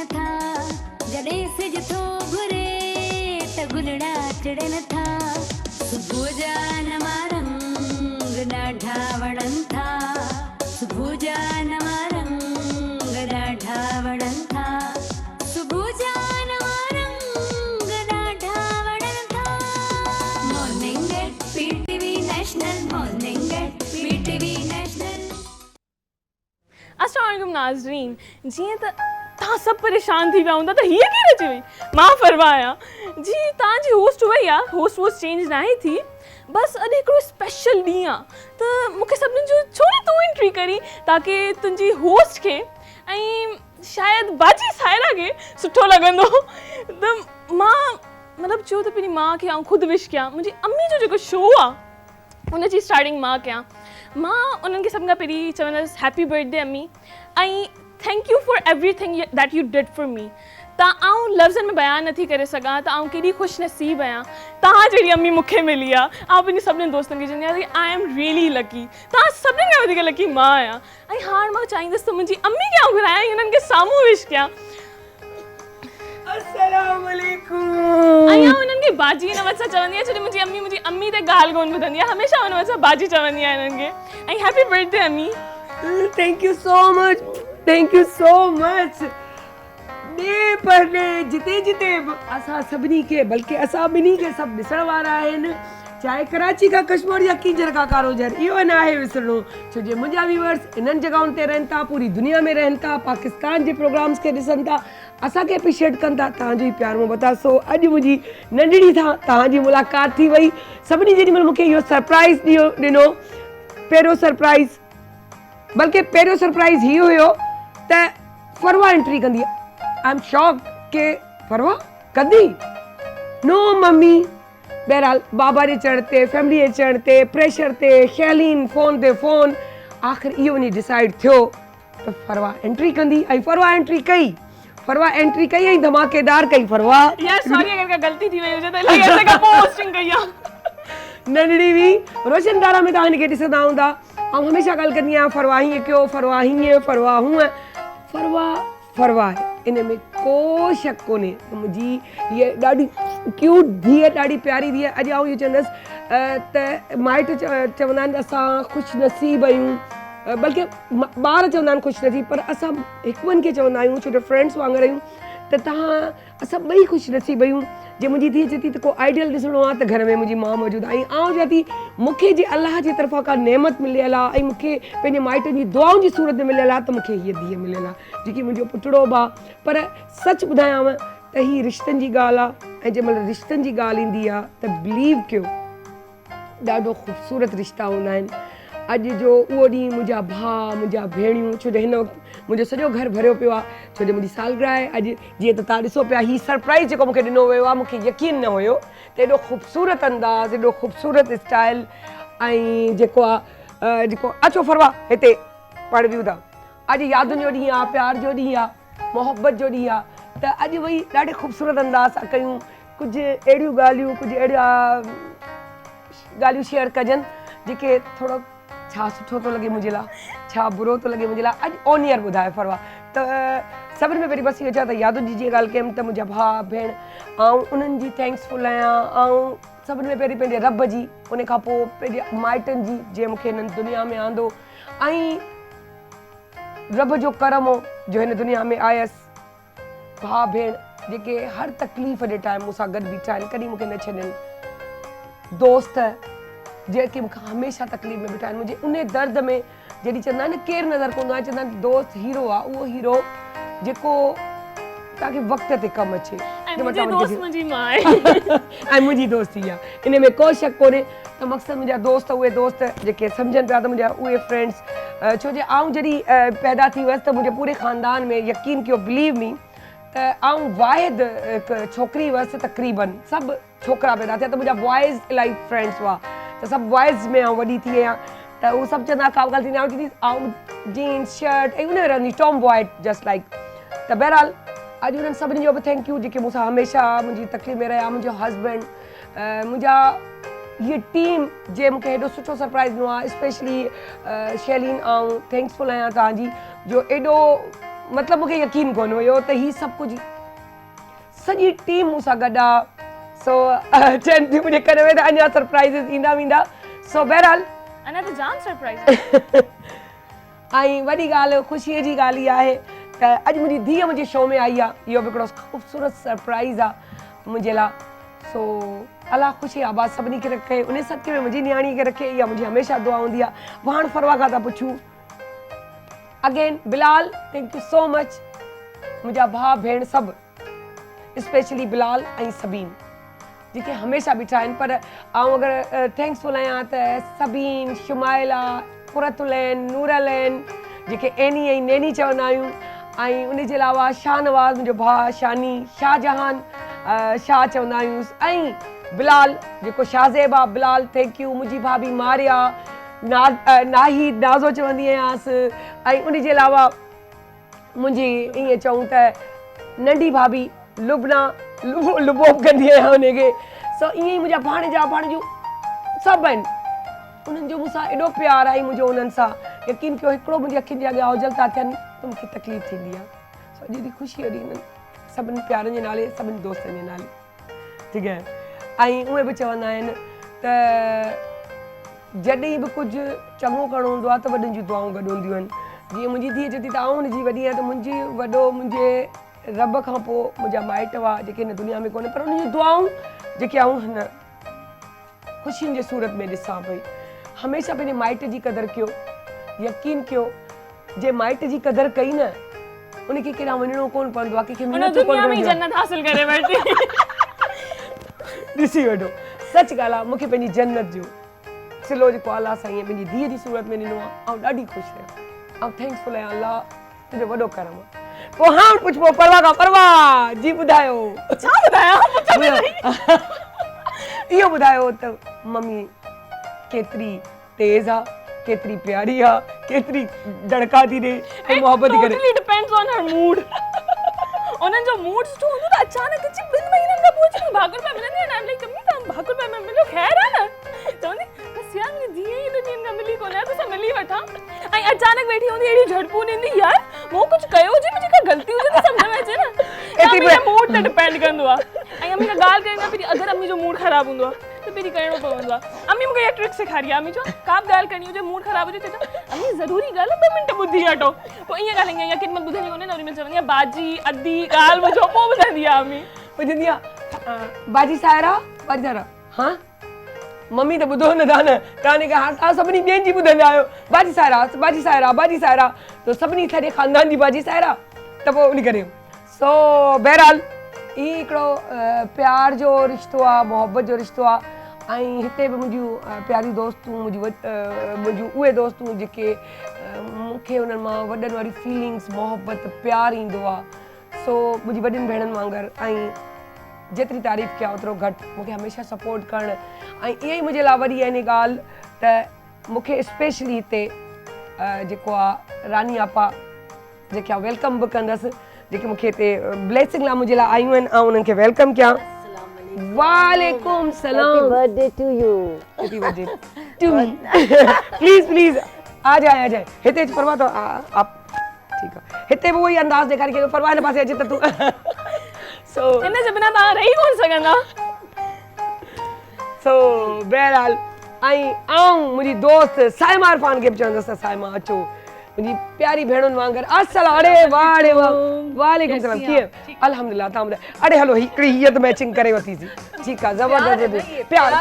न था जॾहिं सिज थो घुरे त गुलड़ा चढ़े न था सुबुह जा नवा रंग ॾाढा वणनि था सुबुह जा नवा रंग ॾाढा वणनि था सुबुह जा नवा रंग ॾाढा वणनि था morning at PTV national morning at PTV national. अस्सलाम वालेकुम नाज़रीन, जीअं त तव्हां सभु परेशान थी विया हूंदा त हीअ कीअं अची वई। मां फरमाया जी तव्हांजी होस्ट हुई आहे, होस्ट वोस्ट चेंज न आहे थी, बसि अॼु हिकिड़ो स्पेशल ॾींहुं आहे त मूंखे सभिनीनि जो छो न तूं एंट्री करी ताकी तुंहिंजी होस्ट खे ऐं शायदि बाजी सायरा खे सुठो लॻंदो त मां मतिलबु चयो त पंहिंजी माउ खे आउं ख़ुदि विश कयां, मुंहिंजी अम्मी जो जेको शो आहे उनजी स्टार्टिंग मां कयां। मां उन्हनि खे सभिनि खां पहिरीं चवंदसि हैप्पी बर्थडे अम्मी ऐं thank you for everything that you did for me. त आउं लफ़्ज़नि में बयानु नथी करे सघां त आउं केॾी ख़ुशि नसीब आहियां तव्हां जहिड़ी अम्मी मूंखे मिली आहे। आउं पंहिंजे सभिनीनि दोस्तनि खे चवंदी आहियां की आई एम रियली लकी, तव्हां सभिनीनि खां वधीक लकी मां आहियां। ऐं हाणे मां चाहींदसि त मुंहिंजी अम्मी खे आउं घुरायां ऐं उन्हनि खे साम्हूं विश कयां। अस्सलाम वालेकुम। ऐं आउं उन्हनि खे बाजी हिन वटि सां चवंदी आहियां छो जो मुंहिंजी अम्मी ते ॻाल्हि कोन ॿुधंदी आहे, हमेशह हुन वटि सां बाजी चवंदी आहियां हिननि खे। ऐं हैप्पी बर्थडे अम्मी। Thank you so much, thank you so much. ॾे पर ॾे जिते जिते असां सभिनी खे बल्कि असां ॿिन्ही खे सभु ॾिसण वारा आहिनि, चाहे कराची खां कश्मीर या कींजर खां कारोजर, इहो न आहे विसरणो छो जो मुंहिंजा व्यूअर्स इन्हनि जॻहुनि ते रहनि था, पूरी दुनिया में रहनि था, पाकिस्तान जे प्रोग्राम्स खे ॾिसनि था, असांखे एप्रिशिएट कनि था। तव्हांजो ई प्यार मोहबत आहे। सो अॼु मुंहिंजी नंढड़ी सां तव्हांजी मुलाक़ात थी वई। सभिनी जेॾीमहिल मूंखे इहो सरप्राइज़ ॾिनो, पहिरियों सरप्राइज़ बल्कि पहिरियों सरप्राइज़ हीअ हुयो त फरवा एंट्री कंदी। आई एम शॉक के फरवा कंदी नो मम्मी। बहरहाल बाबा जे चढ़ ते, फैमिली जे चढ़ ते, प्रेशर ते, शैलीन फ़ोन ते फ़ोन, आख़िर इहो वञी डिसाइड थियो त फरवा एंट्री कंदी। ऐं फरवा एंट्री कई ऐं धमाकेदार कई फरवा। यार सॉरी अगर गलती थी वई हुजे त इलाही ऐसे का पोस्टिंग कई आहे। नंढड़ी हुई रोशनदारा में तव्हां हिनखे ॾिसंदा हूंदा। ऐं हमेशह ॻाल्हि कंदी आहियां फरवा हीअं कयो, फरवा हीअं, फरवा हूअं। फरवा आहे, इन में को शक कोन्हे। मुंहिंजी हीअ ॾाढी क्यूट धीअ, ॾाढी प्यारी धीअ। अॼु आउं इहो चवंदसि त माइट चवंदा आहिनि असां ख़ुशि नसीब आहियूं, बल्कि ॿार चवंदा आहिनि ख़ुशि नसीब, पर असां हिकु ॿिनि खे चवंदा आहियूं छो जो फ्रेंड्स वांगुरु आहियूं त असां ॿई ख़ुशि नसीब आहियूं। जे मुंहिंजी धीअ चए थी त को आइडियल ॾिसणो आहे त घर में मुंहिंजी माउ मौजूदु आहे। ऐं आउं चवां थी मूंखे जे अलाह जी तरफ़ां का नेमत मिलियल आहे ऐं मूंखे पंहिंजे माइटनि जी दुआउनि जी सूरत में मिलियल आहे त मूंखे हीअ धीअ मिलियल आहे जेकी मुंहिंजो पुटड़ो बि आहे। पर सच ॿुधायांव त हीअ रिश्तनि जी ॻाल्हि आहे ऐं जंहिंमहिल रिश्तनि जी ॻाल्हि ईंदी आहे त बिलीव कयो ॾाढो ख़ूबसूरत रिश्ता हूंदा आहिनि। अॼु जो उहो ॾींहुं मुंहिंजा भाउ, मुंहिंजा भेणियूं, छो जो हिन वक़्तु मुंहिंजो सॼो घर भरियो पियो आहे छो जो मुंहिंजी सालगिरह आहे अॼु। जीअं त तव्हां ॾिसो पिया हीअ सरप्राइज़ जेको मूंखे ॾिनो वियो आहे, मूंखे यकीन न हुयो त एॾो ख़ूबसूरत अंदाज़, एॾो ख़ूबसूरत स्टाइल ऐं जेको आहे अचो फरवा हिते पाण वियूं था। अॼु यादुनि जो ॾींहुं आहे, प्यार जो ॾींहुं आहे, मोहबत जो ॾींहुं आहे। त अॼु वई ॾाढे ख़ूबसूरत अंदाज़ सां कयूं कुझु अहिड़ियूं ॻाल्हियूं, कुझु अहिड़ा ॻाल्हियूं शेयर कजनि जेके थोरो छा सुठो थो लॻे मुंहिंजे लाइ, छा बुरो थो लॻे मुंहिंजे लाइ। अॼु ऑन ईयर ॿुधाए फरवा। त सभिनि में पहिरीं बसि इहो चवां त यादुनि जी जीअं ॻाल्हि कयमि त मुंहिंजा भाउ भेण ऐं उन्हनि जी थैंक्सफुल आहियां। ऐं सभिनि में पहिरीं पंहिंजे रब जी, उन खां पोइ पंहिंजे माइटनि जी जंहिं मूंखे हिननि दुनिया में आंदो ऐं रब जो करम हो जो हिन दुनिया में आयसि। भाउ भेण जेके हर तकलीफ़ जे टाइम मूंसां गॾु बीठा आहिनि, कॾहिं मूंखे न छॾनि। दोस्त जेके मूंखे हमेशह तकलीफ़ में बीठा आहिनि, मुंहिंजे उन दर्द में जॾहिं चवंदा आहिनि केरु नज़र कोन आहे, चवंदा आहिनि दोस्त हीरो आहे, उहो हीरो जेको तव्हांखे वक़्त ते कमु अचे। ऐं मुंहिंजी दोस्त मुंहिंजी माउ आहे ऐं मुंहिंजी दोस्ती आहे, इन में को शक कोन्हे। त मक़सदु मुंहिंजा दोस्त उहे दोस्त जेके सम्झनि पिया त मुंहिंजा उहे फ्रेंड्स, छो जो आउं जॾहिं पैदा थी वियसि त मुंहिंजे पूरे ख़ानदान में यकीन कयो बिलीव मी त आउं वाहिद हिकु छोकिरी हुअसि। तक़रीबन सभु छोकिरा पैदा थिया त मुंहिंजा बॉइज़ इलाही फ्रेंड्स हुआ त सभु बॉइज़ में आउं वॾी थी आहियां। त उहे सभु चवंदा का ॻाल्हि थींदी आउं जीन्स शर्ट ऐं उन में रहंदी टॉम बॉय जस्ट लाइक। त बहरहाल अॼु उन्हनि सभिनी जो बि थैंक यू जेके मूंसां हमेशह मुंहिंजी तकलीफ़ में रहिया, मुंहिंजो हस्बैंड, मुंहिंजा हीअ टीम जे मूंखे हेॾो सुठो सरप्राइज़ ॾिनो आहे। स्पेशली शैलीन, ऐं थैंक्सफुल आहियां तव्हांजी जो एॾो मतलब मूंखे यकीन कोन हुयो त ही सभु कुझु सॼी टीम मूंसां गॾु आहे सो चइनि थियूं मुंहिंजे कन में त अञा सरप्राइज़िस ईंदा वेंदा सो बहरहाल अञा त जाम सरप्राइज़ ऐं वॾी ॻाल्हि ख़ुशीअ जी ॻाल्हि इहा आहे त अॼु मुंहिंजी धीअ मुंहिंजे शो में आई आहे इहो बि हिकिड़ो ख़ूबसूरत सरप्राइज़ आहे मुंहिंजे लाइ सो अलाह ख़ुशी आबाद सभिनी खे रखे उन सदके में मुंहिंजी नियाणी खे रखे इहा मुंहिंजी हमेशह दुआ हूंदी आहे वाण फरवा खां था पुछूं again Bilal thank you so much मुंहिंजा भाउ भेण सभु स्पेशली बिलाल ऐं सबीन जेके हमेशह बीठा आहिनि पर आउं अगरि थैंक्सफुल आहियां त सबीन शुमाइला कुरतुलैन नूरलैन जेके एनी ऐं नैनी चवंदा आहियूं ऐं उन जे अलावा शाहनवाज़ मुंहिंजो भाउ शानी शाहजहान शाह चवंदा आहियूं ऐं बिलाल जेको शाहज़ेब आहे बिलाल थैंक यू मुंहिंजी भाभी मारिया नाही नाज़ो चवंदी आहियांसि ऐं उन जे अलावा मुंहिंजी ईअं चऊं त नंढी भाभी लुबना लुबोब कंदी आहियां हुनखे सो ईअं ई मुंहिंजा भाणेजा भाणेजूं सभु आहिनि उन्हनि जो मूंसां एॾो प्यारु आहे मुंहिंजो उन्हनि सां यकीन कयो हिकिड़ो मुंहिंजी अखियुनि जे अॻियां हुजल था थियनि त मूंखे तकलीफ़ थींदी आहे सो अॼु ॾींहुं ख़ुशी ॾींहं सभिनी प्यारनि जे नाले सभिनी दोस्तनि जे नाले ठीकु आहे ऐं उहे बि चवंदा आहिनि त जॾहिं बि कुझु चङो करिणो हूंदो आहे त वॾनि जूं दुआऊं गॾु हूंदियूं आहिनि जीअं मुंहिंजी धीअ चए थी त आउं हुनजी वॾी आहियां त मुंहिंजी वॾो मुंहिंजे रब खां पोइ मुंहिंजा माइट हुआ जेके हिन दुनिया में कोन्हे पर उन्हनि जूं दुआऊं जेके आऊं हिन ख़ुशियुनि जे सूरत में ॾिसां पई हमेशह पंहिंजे माइट जी क़दुरु कयो यकीन कयो जे माइट जी क़दुरु कई न उनखे केॾांहुं वञिणो कोन पवंदो आहे कंहिंखे महिनत कोन दुनिया में जन्नत हासिल करे वठे ॾिसी वठो सच ॻाल्हि आहे मूंखे पंहिंजी जन्नत जो सिलो जेको अलाह साईं पंहिंजी धीअ जी सूरत में ॾिनो आहे ऐं ॾाढी ख़ुशि आहियां ऐं थैंक्सफुल आहियां अलाह तुंहिंजो वॾो करम आहे पोइ हाणे पुछबो परवा खां परवा जी ॿुधायो छा ॿुधायां इहो ॿुधायो त मम्मी केतिरी तेज़ आहे केतिरी प्यारी आहे केतिरी दड़का थी ॾे ऐं मोहबत थी करे totally depends on her mood उन्हनि जो मूड सुठो हूंदो त अचानक अची 2 महीननि खां पोइ अची भाकुर में मिलंदी आहिनि लाइक मम्मी तव्हां भाकुर में मिलो ख़ैर आहे न चवंदी बसि यार मुंहिंजी धीअ ई एॾनि ॾींहंनि खां मिली कोन्हे त असां मिली वठां ऐं अचानक वेठी हूंदी अहिड़ी झड़पूं ॾींदी यार मूं कुझु कयो हुजे मुंहिंजी का ग़लती हुजे त सम्झ में अचे न मुंहिंजे मूड ते डिपेंड कंदो आहे ऐं अम्मी खां ॻाल्हि करण खां पहिरीं अगरि अम्मी जो मूड ख़राबु हूंदो आहे त पहिरीं करिणो पवंदो आहे अम्मी मूंखे इहा ट्रिक सेखारी आहे अम्मी चओ का बि ॻाल्हि करणी हुजे मूड ख़राबु हुजे चओ अम्मी ज़रूरी ॻाल्हि आहे 2 मिंट ॿुधी हटो पोइ ईअं ॻाल्हाईंदी आहियां केॾी महिल ॿुधंदी कोन्हे न वरी मां चवंदी आहियां बाजी अधी ॻाल्हि ॿुधो पोइ ॿुधंदी आहे अम्मी ॿुधंदी आहे बाजी सायरा हा मम्मी त ॿुधो न था न तव्हां सभिनी ॿियनि जी ॿुधंदा आहियो बाजी सायरा त सभिनी सॼे ख़ानदान जी बाजी सायरा त पोइ उन करे सो बहरहाल ही हिकिड़ो प्यार जो रिश्तो आहे मोहबत जो रिश्तो आहे ऐं हिते बि मुंहिंजियूं प्यारी दोस्तूं मुंहिंजियूं उहे दोस्तूं जेके मूंखे उन्हनि मां वॾनि वारी फीलिंग्स मोहबत प्यारु ईंदो आहे सो मुंहिंजी वॾियुनि भेणनि वांगुरु ऐं जेतिरी तारीफ़ कया ओतिरो घटि मूंखे हमेशह सपोर्ट करणु ऐं इहा ई मुंहिंजे लाइ वॾी आहे इन ॻाल्हि त मूंखे स्पेशली हिते जेको आहे रानी आपा जेके आहे वेलकम बि कंदसि जेके मूंखे हिते ब्लेसिंग लाइ मुंहिंजे लाइ आयूं आहिनि ऐं उन्हनि खे वेलकम कयां वालेकुम सलाम birthday to you happy birthday to me please आ जाए हिते परवाह तो आप ठीक है हिते भी वही अंदाज ॾेखारी के परवाह हिन पासे अचे त तूं सो हिन जे बिना तव्हां रही कोन सघंदा सो बहरहाल ऐं आऊं मुंहिंजी दोस्त साइमा इरफान खे बि चवंदसि साइमा अचो मुंहिंजी प्यारी भेणुनि वांगुरु अस्सलाम अरे वालेकुम सलाम कीअं अल्हम्दुलिल्लाह तव्हां ॿुधायो अरे हलो हिकिड़ी हीअ त मैचिंग करे वरितीसीं ठीकु आहे ज़बरदस्त प्यार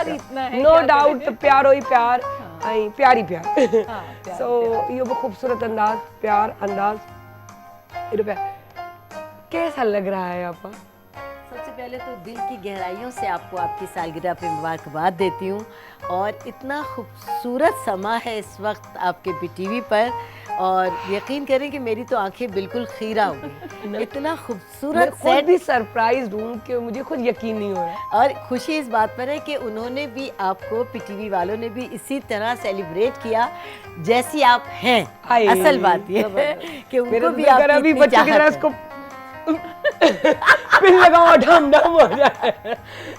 नो डाउट त प्यारो ई प्यार ऐं प्यारी प्यार सो इहो बि ख़ूबसूरत अंदाज़ प्यार अंदाज़ एॾो प्यार कैसा लग रहा है आपा सबसे पहले तो दिल की गहराइयों से आपको आपकी सालगिरह पे मुबारकबाद देती हूँ और इतना खूबसूरत समा है इस वक्त आपके PTV पर और यकीन करें कि मेरी तो आंखें बिल्कुल खीरा हो गई इतना खूबसूरत सेट भी सरप्राइज्ड हूँ कि मुझे खुद यकीन नहीं हो रहा और खुशी इस बात पर है कि उन्होंने भी आपको PTV वालों ने भी इसी तरह सेलिब्रेट किया जैसी आप हैं असल बात ये है कि उनको भी आप अभी बच्चे की तरह इसको पिन लगाओ ढम ढम हो जाए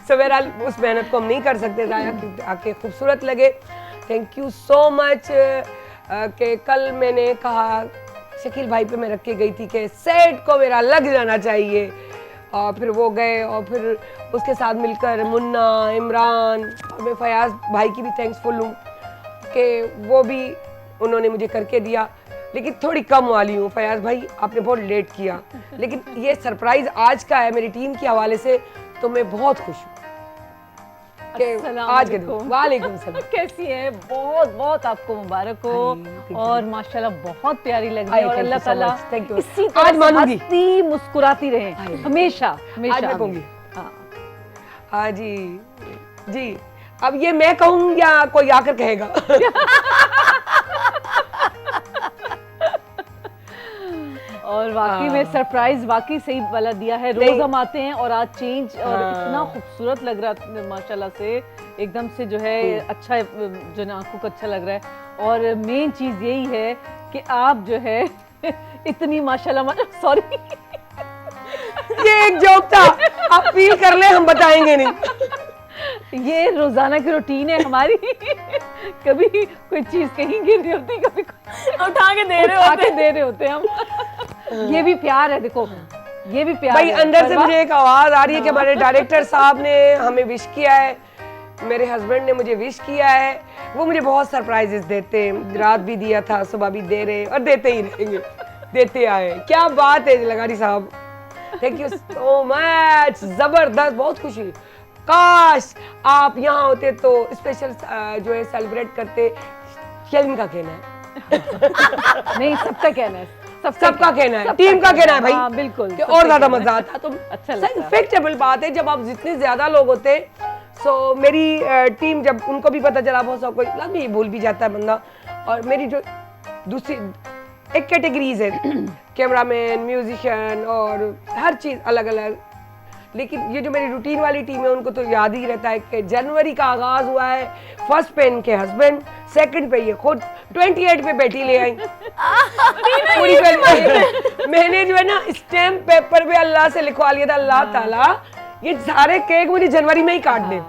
सो बहरहाल उस मेहनत को हम नहीं कर सकते ज़ाहिर आके खूबसूरत लगे थैंक यू सो मच कि कल मैंने कहा शकील भाई पे मैं रख के गई थी कि सेट को मेरा लग जाना चाहिए, और फिर वो गए, और फिर उसके साथ मिलकर मुन्ना, इमरान, और मैं फयाज भाई की भी थैंक्सफुल हूँ कि वो भी उन्होंने मुझे करके दिया, लेकिन थोड़ी कम वाली हूँ। फयाज भाई आपने बहुत लेट किया, लेकिन ये सरप्राइज आज का है मेरी टीम के हवाले से, तो मैं बहुत खुश हूँ कि आज के दिन। वालेकुम सलाम। कैसी है? बहुत बहुत आपको मुबारक हो, और माशाल्लाह बहुत प्यारी लग रही है, और अल्लाह ताला इसी आज तरह मानूंगी। हंसती मुस्कुराती रहे हमेशा आज हमेशा। मैं कहूँगी। हाँ। हाँ जी जी, अब ये मैं कहूँ या कोई आकर कहेगा? और वाकई में सरप्राइज वाकई सही वाला दिया है। रोज हम आते हैं और आज चेंज, और इतना खूबसूरत लग रहा है माशाल्लाह से, एकदम से जो है अच्छा, जो ना आंखों को अच्छा लग रहा है। और मेन चीज यही है कि आप जो है इतनी माशाल्लाह, सॉरी ये एक जोक था, आप फील कर ले, हम बताएंगे नहीं। ये रोजाना की रूटीन है हमारी। कभी कोई चीज कहीं गिर रही होती, कभी उठा के दे रहे होते हम। ये भी प्यार है, देखो ये भी प्यार भाई है। अंदर से मुझे एक आवाज आ रही है कि हमारे डायरेक्टर साहब ने हमें विश किया है, मेरे हस्बैंड ने मुझे विश किया है। वो मुझे बहुत सरप्राइजेस देते हैं, रात भी दिया था, सुबह भी दे रहे और देते ही रहेंगे, देते आए। क्या बात है लगारी साहब, थैंक यू सो मच, जबरदस्त, बहुत खुशी। काश आप यहाँ होते तो स्पेशल जो है सेलिब्रेट करते। क्या इनका कहना है? नहीं, सबका कहना है, सबका कहना है, टीम का कहना है भाई। हाँ, बिल्कुल, कि और ज्यादा मजा आता। तो अच्छा लगता है। इफेक्टेबल बात है जब आप जितने ज्यादा लोग होते। सो मेरी टीम, जब उनको भी पता चला, बहुत सब कोई लाजमी भूल भी जाता है बंदा, और मेरी जो दूसरी एक कैटेगरीज है, कैमरामैन, म्यूजिशियन, और हर चीज अलग अलग, लेकिन ये जो मेरी रूटीन वाली टीम है उनको तो याद ही रहता है कि जनवरी का आगाज हुआ है, फर्स्ट पे इनके हस्बैंड, सेकंड पे ये खुद, 28 पे बेटी ले आई पूरी मैंने जो है ना स्टैम्प पेपर पे अल्लाह से लिखवा लिया था, अल्लाह ताला ये सारे केक मुझे जनवरी में ही काटने।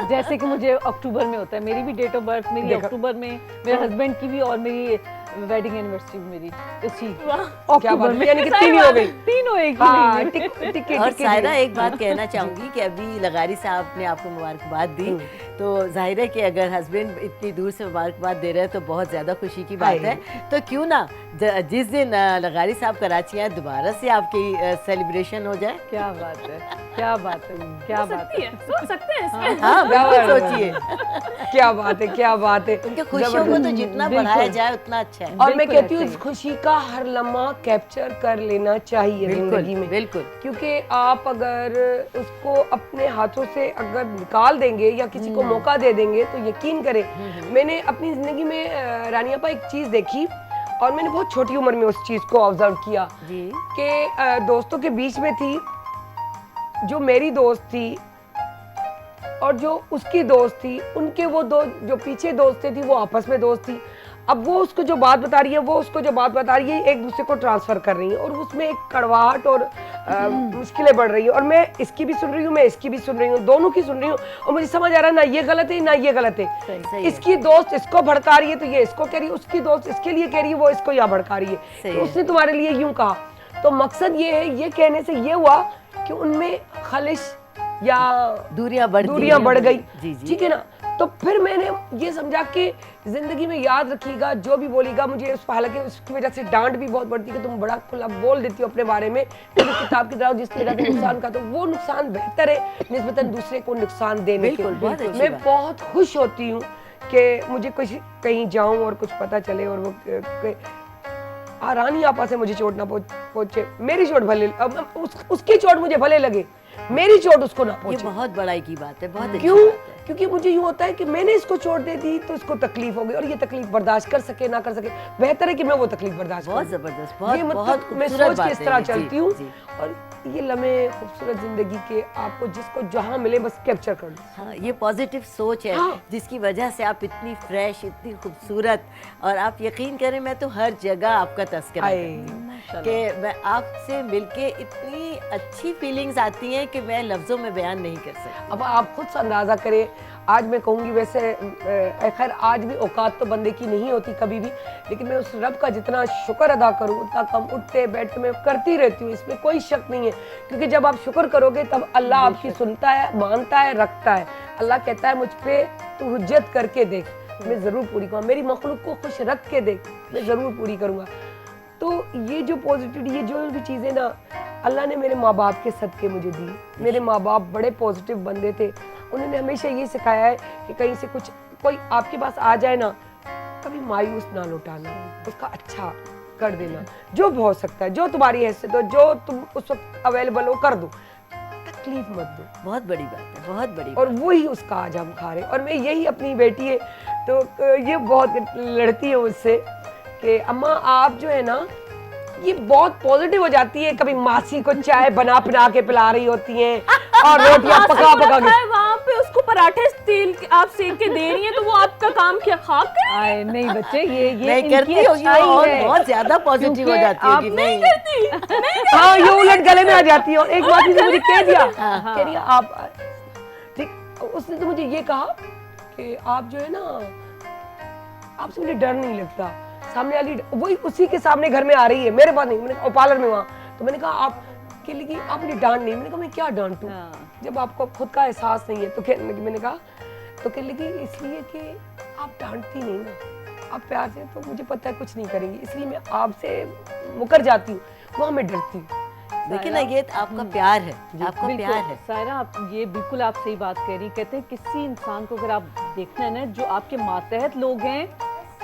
जैसे कि मुझे अक्टूबर में होता है, मेरी भी डेट ऑफ बर्थ मेरी अक्टूबर में, मेरे हस्बैंड की भी, और मेरी वेडिंग एनिवर्सरी मेरी इसी अक्टूबर में, यानी कि 3 हो गई। 3 हो एक हाँ, महीने में। और सायरा एक बात कहना चाहूंगी कि अभी लगारी साहब ने आपको मुबारकबाद दी, तो जाहिर है कि अगर हस्बैंड इतनी दूर से मुबारकबाद दे रहे हैं तो बहुत ज़्यादा खुशी की बात है। तो क्यों ना जिस दिन लगारी साहब कराची आए दोबारा से आपकी सेलिब्रेशन हो जाए। क्या बात है, क्या बात है, क्या बात है। सोच सकते हैं इसमें। हाँ बिल्कुल, सोचिए क्या बात है, क्या बात है। उनके खुशियों को तो जितना बढ़ाया जाए उतना अच्छा है। और मैं कहती हूँ इस खुशी का हर लम्हा कैप्चर कर लेना चाहिए जिंदगी में, बिल्कुल, क्योंकि आप अगर उसको अपने हाथों से अगर निकाल देंगे या किसी को मौका दे देंगे तो यकीन करें, मैंने अपनी जिंदगी में रानियापा एक चीज देखी, और मैंने बहुत छोटी उम्र में उस चीज को ऑब्जर्व किया कि दोस्तों के बीच में थी, जो मेरी दोस्त थी और जो उसकी दोस्त थी, उनके वो दो जो पीछे दोस्त थी वो आपस में दोस्त थी। अब वो उसको जो बात बता रही है, वो उसको जो बात बता रही है, एक दूसरे को ट्रांसफर कर रही है, और उसमें एक कड़वाहट और मुश्किलें बढ़ रही है। और मैं इसकी भी सुन रही हूँ, मैं इसकी भी सुन रही हूँ, दोनों की सुन रही हूँ, और मुझे समझ आ रहा है ना ये गलत है ना ये गलत है। सही इसकी दोस्त इसको भड़का रही है तो ये इसको कह रही है, उसकी दोस्त इसके लिए कह रही है, वो इसको यहाँ भड़का रही है, तो उसने तुम्हारे लिए यूं कहा। तो मकसद ये है, ये कहने से ये हुआ कि उनमें खलिश या दूरियां बढ़ गई, जी। ठीक है ना। तो फिर मैंने ये समझा कि जिंदगी में याद रखिएगा, जो भी बोलेगा मुझे उस, हालांकि उसकी वजह से डांट भी बहुत पड़ती है कि तुम बड़ा खुला बोल देती हो अपने बारे में, किताब की तरह जिस तरह के नुकसान का, तो वो नुकसान बेहतर है निस्बतन दूसरे को नुकसान देने के। मैं बहुत खुश होती हूँ कि मुझे कुछ कहीं जाऊं और कुछ पता चले, और वो रानी आपा से मुझे चोट ना पहुंचे, मेरी चोट भले, उसकी चोट मुझे भले लगे, मेरी चोट उसको ना पहुंचे। ये बहुत बड़ाई की बात है, बहुत क्यों? क्योंकि मुझे यूं होता है कि मैंने इसको चोट दे दी तो इसको तकलीफ हो गई, और ये तकलीफ बर्दाश्त कर सके ना कर सके, बेहतर है कि मैं वो तकलीफ बर्दाश्त करूं। बहुत जबरदस्त, बहुत बहुत मैं सोच के इस तरह चलती हूँ, और ये लम्हे खूबसूरत जिंदगी के आपको जिसको जहाँ मिले बस कैप्चर कर लो। हाँ, ये पॉजिटिव सोच है, जिसकी वजह से आप इतनी फ्रेश, इतनी खूबसूरत, और आप यकीन करें मैं तो हर जगह आपका तस्करा करती हूँ कि मैं आपसे मिलके इतनी अच्छी फीलिंग्स आती हैं कि मैं लफ्जों में बयान नहीं कर सकती। अब आप खुद से अंदाजा करें, आज मैं कहूँगी वैसे खैर आज भी औकात तो बंदे की नहीं होती कभी भी, लेकिन मैं उस रब का जितना शुक्र अदा करूँ उतना कम। उठते बैठते मैं करती रहती हूँ, इसमें कोई शक नहीं है, क्योंकि जब आप शुक्र करोगे तब अल्लाह आपकी सुनता है, मानता है, रखता है। अल्लाह कहता है मुझ पे तू हुज्जत करके देख, मैं ज़रूर पूरी करूँगा, मेरी मखलूक को खुश रख के देख, मैं ज़रूर पूरी करूँगा। तो ये जो पॉजिटिविटी, ये जो भी चीज़ें ना अल्लाह ने मेरे माँ बाप के सदके मुझे दी। मेरे माँ बाप बड़े पॉजिटिव बंदे थे, उन्होंने हमेशा ये सिखाया है कि कहीं से कुछ कोई आपके पास आ जाए ना, कभी मायूस ना लौटाना, उसका अच्छा कर देना, जो हो सकता है, जो तुम्हारी हैसियत हो, जो तुम उस वक्त अवेलेबल हो कर दो, तकलीफ मत दो। बहुत बड़ी बात है, बहुत बड़ी और वही उसका आज हम खा रहे हैं। और मैं यही अपनी बेटी है तो ये बहुत लड़ती है मुझसे कि अम्मा आप जो है ना ये बहुत पॉजिटिव हो जाती है, कभी मासी को चाय बना के पिला रही होती हैं और रोटियां पका के। वहाँ पे उसको पराठे तेल आप सेक के दे रही हैं, तो वो आपका काम क्या खाक है? आए नहीं बच्चे, ये नहीं इनकी करती होगी अच्छाई और है। बहुत ज्यादा पॉजिटिव हो क्योंकि जाती आप होगी। नहीं हाँ ये उलट गले में आ जाती है। और एक बात ने मुझे कह दिया, कह रही आप ठीक, उसने तो मुझे ये कहा कि आप जो है ना, आपसे मुझे डर नहीं लगता। सामने वाली वही उसी के सामने घर में आ रही है, मेरे पास नहीं, मैंने पार्लर में वहाँ, तो मैंने कहा आप के लिए आप मुझे डांट नहीं। मैंने कहा मैं क्या डांटूं, जब आपको खुद का एहसास नहीं है। तो कहने लगी, मैंने कहा तो कहने लगी इसलिए कि आप डांटती नहीं ना, आप प्यार से, तो मुझे पता है कुछ नहीं करेंगी, इसलिए मैं आपसे मुकर जाती हूँ, वहाँ मैं डरती हूँ। देखिए ना, ये आपका प्यार है, आपका बिल्कुल, प्यार है। सायरा आप ये बिल्कुल आप सही बात कह रही। कहते हैं किसी इंसान को अगर आप देखना है ना, जो आपके मातहत लोग हैं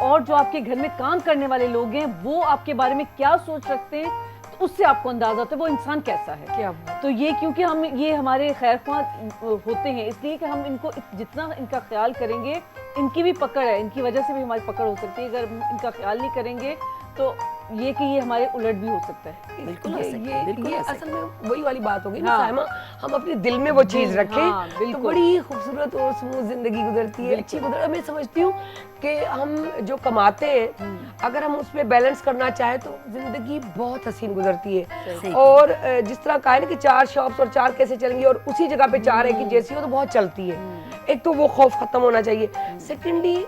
और जो आपके घर में काम करने वाले लोग हैं, वो आपके बारे में क्या सोच रखते हैं, तो उससे आपको अंदाजा होता है वो इंसान कैसा है। क्या बात। तो ये क्योंकि हम ये हमारे खैरख्वाह होते हैं, इसलिए कि हम इनको जितना इनका ख्याल करेंगे, इनकी भी पकड़ है, इनकी वजह से भी हमारी पकड़ हो सकती है। अगर हम इनका ख्याल नहीं करेंगे तो ये कि ये हमारे उलट भी हो सकता है। बिल्कुल हो सकता है, बिल्कुल ये हो सकता असल में वही वाली बात हो गई ना हाँ। सायमा, हम अपने दिल में वो चीज रखें हाँ, तो बिल्कुल। बड़ी खूबसूरत और स्मूथ जिंदगी गुजरती है, अच्छी गुजर। मैं समझती हूँ कि हम जो कमाते हैं अगर हम उसमें बैलेंस करना चाहें तो जिंदगी बहुत हसीन गुजरती है। सही। और जिस तरह कहा है ना कि 4 शॉप्स और 4 कैसे चलेंगी, और उसी जगह पे 4 है कि जैसी हो तो बहुत चलती है। एक तो वो खौफ खत्म होना चाहिए। सेकेंडली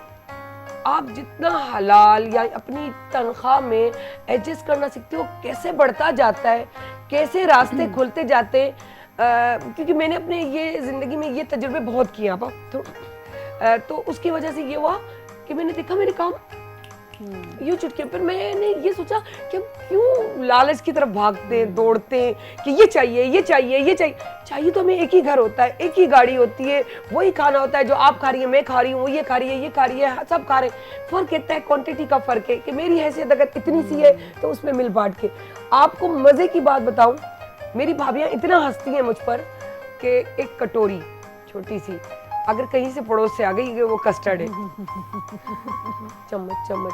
आप जितना हलाल या अपनी तनख्वाह में एडजस्ट करना सीखते हो, कैसे बढ़ता जाता है, कैसे रास्ते खुलते जाते हैं। क्योंकि मैंने अपने ये ज़िंदगी में ये तजुर्बे बहुत किए आप तो उसकी वजह से ये हुआ कि मैंने देखा मेरे काम यूँ चुटके पर। मैंने ये सोचा कि हम क्यों लालच की तरफ भागते हैं, दौड़ते हैं कि ये चाहिए, ये चाहिए, ये चाहिए। चाहिए तो हमें एक ही घर होता है, एक ही गाड़ी होती है, वही खाना होता है जो आप खा रही है, मैं खा रही हूँ, वो ये खा रही है, ये खा रही है, सब खा रहे हैं। फर्क इतना है, क्वांटिटी का फर्क है कि मेरी हैसियत अगर इतनी सी है तो उसमें मिल बांट के। आपको मजे की बात बताऊं, मेरी भाभियां इतना हंसती हैं मुझ पर कि एक कटोरी छोटी सी अगर कहीं से पड़ोस से आ गई, वो कस्टर्ड है, चम्मच चम्मच,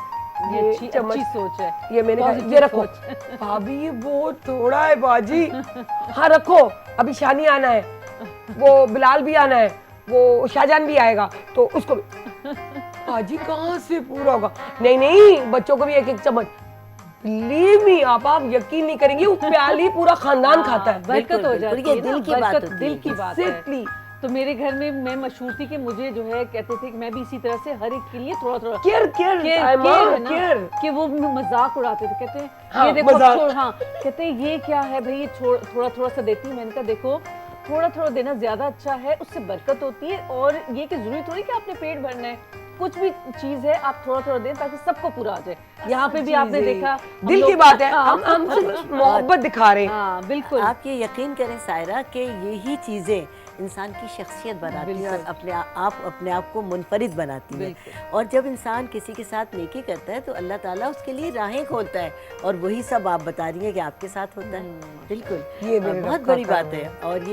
ये अच्छी सोच है। ये मैंने कहा Positive ये रखो सोच। भाभी, ये बहुत थोड़ा है बाजी। हाँ रखो, अभी शानी आना है, वो बिलाल भी आना है, वो शाहजान भी आएगा, तो उसको भी। बाजी कहाँ से पूरा होगा? नहीं नहीं, बच्चों को भी एक एक चम्मच। बिलीव मी, आप यकीन नहीं करेंगे, वो प्याली पूरा खानदान खाता है। बरकत हो बिल्कुल, जाती ये है ना, दिल की बात बरकत होती है। दिल की बात है। Exactly। तो मेरे घर में मैं मशहूर थी कि मुझे जो है कहते थे कि मैं भी इसी तरह से हर एक के लिए थोड़ा थोड़ा केयर केयर केयर है ना, केयर। कि वो मजाक उड़ाते थे, कहते हैं हाँ, ये देखो मजाक। छोड़, हाँ कहते हैं ये क्या है भाई, ये थोड़ा थोड़ा सा देती हूँ। मैंने कहा देखो थोड़ा थोड़ा देना ज्यादा अच्छा है, उससे बरकत होती है। और ये कि जरूरी थोड़ी कि आपने पेट भरना है, कुछ भी चीज है आप थोड़ा थोड़ा दें ताकि सबको पूरा आ जाए। यहाँ पे भी आपने देखा हम दिल की लोग- बात है, हाँ, हम सिर्फ मोहब्बत दिखा रहे हैं। हाँ बिल्कुल। आप ये यकीन करें सायरा कि यही चीज़ें इंसान की शख्सियत बनाती हैं और अपने आप को मुनफरिद बनाती है। और जब इंसान किसी के साथ नेकी करता है तो अल्लाह ताला उसके लिए राहें खोलता है, और वही सब आप बता रही हैं कि आपके साथ होता है। बिल्कुल, ये मेरे बहुत रब का बड़ी बात करम है। और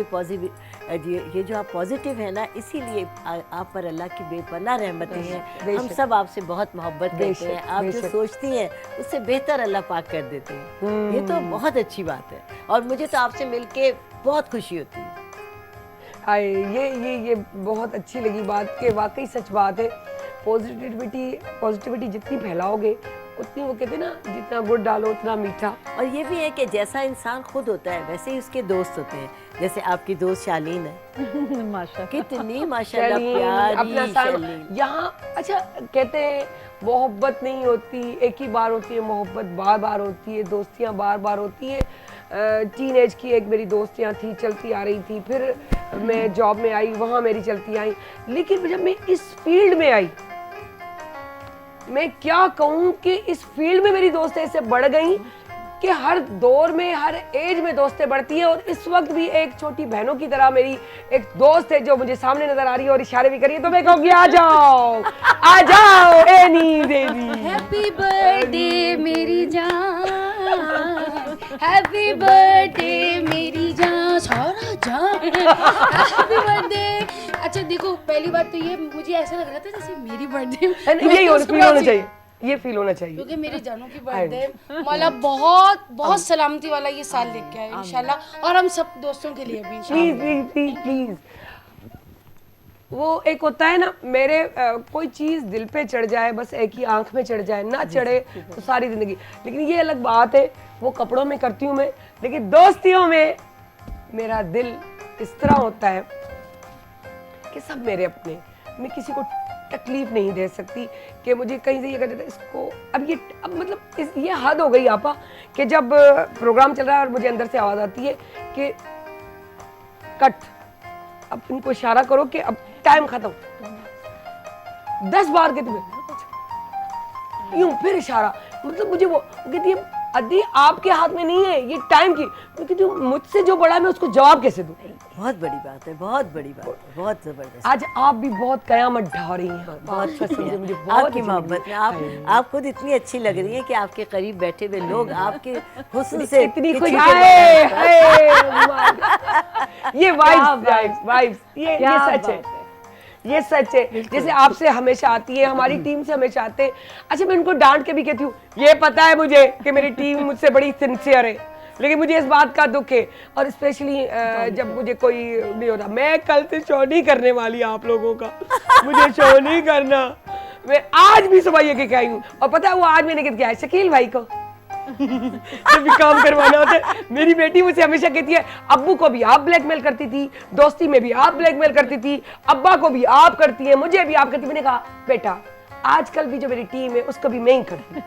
ये जो आप पॉजिटिव है ना, इसीलिए आप पर अल्लाह की बेपनाह रहमतें हैं। हम सब आपसे बहुत मोहब्बत करते हैं, आप जो सोचती हैं उससे बेहतर अल्लाह पाक कर देते हैं। ये तो बहुत अच्छी बात है, और मुझे तो आपसे मिलके बहुत खुशी होती है। ये बहुत अच्छी लगी बात, कि वाकई सच बात है। पॉजिटिविटी जितनी फैलाओगे उतनी वो कहते हैं ना, जितना गुड़ डालो उतना मीठा। और ये भी है कि जैसा इंसान खुद होता है वैसे ही उसके दोस्त होते हैं। जैसे आपकी दोस्त शालीन है, माशा कितनी माशाल्लाह शालीन, प्यारी अपना शालीन। यहाँ अच्छा कहते हैं मोहब्बत नहीं होती, एक ही बार होती है मोहब्बत, बार बार होती है, दोस्तियाँ बार बार होती है। टीनेज की एक मेरी दोस्त यहाँ थी, चलती आ रही थी, फिर मैं जॉब में आई, वहाँ मेरी चलती आई। लेकिन जब मैं इस फील्ड में आई, मैं क्या कहूँ कि इस फील्ड में मेरी दोस्तें ऐसे बढ़ गई कि हर दौर में, हर एज में दोस्तें बढ़ती है। और इस वक्त भी एक छोटी बहनों की तरह मेरी एक दोस्त है जो मुझे सामने नजर आ रही है और इशारे भी करिए तो मैं कहूँगी आ जाओ एनी बेबी। हैप्पी बर्थडे मेरी जान, हैप्पी बर्थडे मेरी जान, सारा जान, हैप्पी बर्थडे। अच्छा देखो, पहली बात तो ये मुझे ऐसा लग रहा था जैसे मेरी बर्थडे यही फील होना चाहिए, ये फील होना चाहिए, क्योंकि मेरी जानों की बर्थडे मौला बहुत बहुत सलामती वाला ये साल लेके आए इंशाल्लाह, और हम सब दोस्तों के लिए भी इंशाल्लाह। Please please please please. वो एक होता है ना, मेरे कोई चीज दिल पे चढ़ जाए, बस एक ही आंख में चढ़ जाए, ना चढ़े तो सारी जिंदगी। लेकिन ये अलग बात है, वो कपड़ों में करती हूँ मैं, लेकिन दोस्तियों में मेरा दिल इस तरह होता है कि सब मेरे अपने, मैं किसी को तकलीफ नहीं दे सकती कि मुझे कहीं से ये कर देता इसको। अब मतलब ये हद हो गई आपा कि जब प्रोग्राम चल रहा है और मुझे अंदर से आवाज आती है कि कट, अब इनको इशारा करो कि अब टाइम खत्म, 10 बार कहती मैं यूं, फिर इशारा, मतलब मुझे वो कहती है अदी आपके हाथ में नहीं है ये टाइम की। मैं कहती हूँ मुझसे जो बड़ा, मैं उसको जवाब कैसे दूं? बहुत बड़ी बात है, बहुत बड़ी बात है, बहुत जबरदस्त। आज आप भी बहुत कयामत ढा रही हैं, बहुत कसम से शुक्रिया मुझे बहुत आपकी अच्छी मोहब्बत लगी। में। आप खुद इतनी अच्छी लग रही है कि आपके करीब बैठे हुए लोग आपके हुस्न से इतनी खुश किसी के आए, बारे ये वाइब्स ये सच है, ये सच है। जैसे आपसे हमेशा आती है, हमारी टीम से हमेशा आते हैं। अच्छा मैं उनको डांट के भी कहती हूँ, ये पता है मुझे कि मेरी टीम मुझसे बड़ी सिंसियर है, लेकिन मुझे इस बात का दुख है। और स्पेशली जब मुझे कोई नहीं होता, मैं कल से शो नहीं करने वाली आप लोगों का, मुझे शो नहीं करना, मैं आज भी सुबह ये कह के आई हूँ। और पता है वो आज मैंने क्या है, शकील भाई को जब भी काम करवाना होता है, मेरी बेटी मुझसे हमेशा कहती है अब्बू को भी आप ब्लैकमेल करती थी, दोस्ती में भी आप ब्लैकमेल करती थी, अब्बा को भी आप करती है, मुझे भी आप करती। मैंने कहा बेटा आजकल भी जो मेरी टीम है उसको भी मैं ही करती,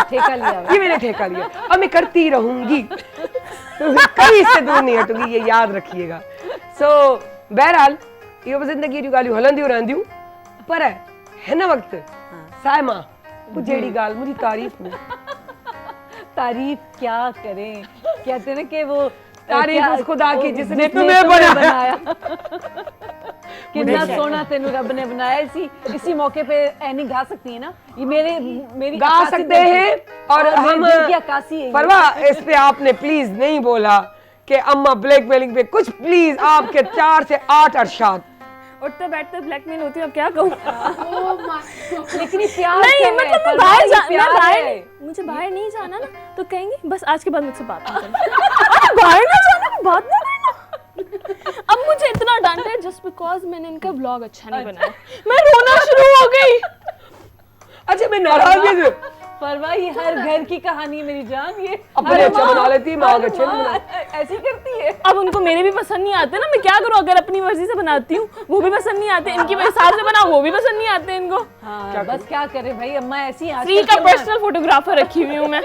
ठेका लिया ये मैंने ठेका लिया और मैं करती रहूंगी, तो मैं कभी इससे दूर नहीं हटूंगी, ये याद रखिएगा। सो बहरहाल ये जिंदगी जो गालियों हलंदियों रहंदियों पर है ना वक्त सायमा वो जेड़ी गाल मुझे तारीफ में, तारीफ क्या करें, कहते हैं ना कि वो तारीफ उस खुदा की जिसने तुम्हें तुम्हें बनाया। कितना सोना तेनू रब ने बनाया। इसी मौके पे ऐनी गा सकती है ना, ये मेरी गा अक्कासी सकते दिल की- हैं। और मेरे हम दिल की अक्कासी है ये। परवा इस पे आपने प्लीज नहीं बोला कि अम्मा ब्लैकमेलिंग पे कुछ, प्लीज आपके 4 से 8 अरशाद। उठते बैठते ब्लैकमेल होती हूँ, अब क्या कहूँ। लेकिन ये प्यार नहीं से है, मतलब मैं परवाह बाहर ये जा, मैं प्यार बाहर है। मुझे बाहर नहीं जाना ना तो कहेंगे बस आज के बाद मुझसे बात नहीं करना। बाहर नहीं जाना, बात नहीं करना। अब मुझे इतना डांटे जस्ट बिकॉज मैंने इनका व्लॉग अच्छा नहीं बनाया, मैं रोना शुरू हो गई। अच्छा मैं नाराज भी हूँ। परवाह ये हर घर की कहानी है मेरी जान, ये अपने हर अच्छा माँ- बना लेती है, माँ हर के अच्छे नहीं माँ ऐसी करती है। अब उनको मेरे भी पसंद नहीं आते ना, मैं क्या करूँ, अगर अपनी मर्जी से बनाती हूँ वो भी पसंद नहीं आते, इनकी हिसाब से बनाओ वो भी पसंद नहीं आते इनको। हाँ बस क्या करे भाई, अम्मा ऐसी फ्री का पर्सनल फोटोग्राफर रखी हुई हूँ मैं।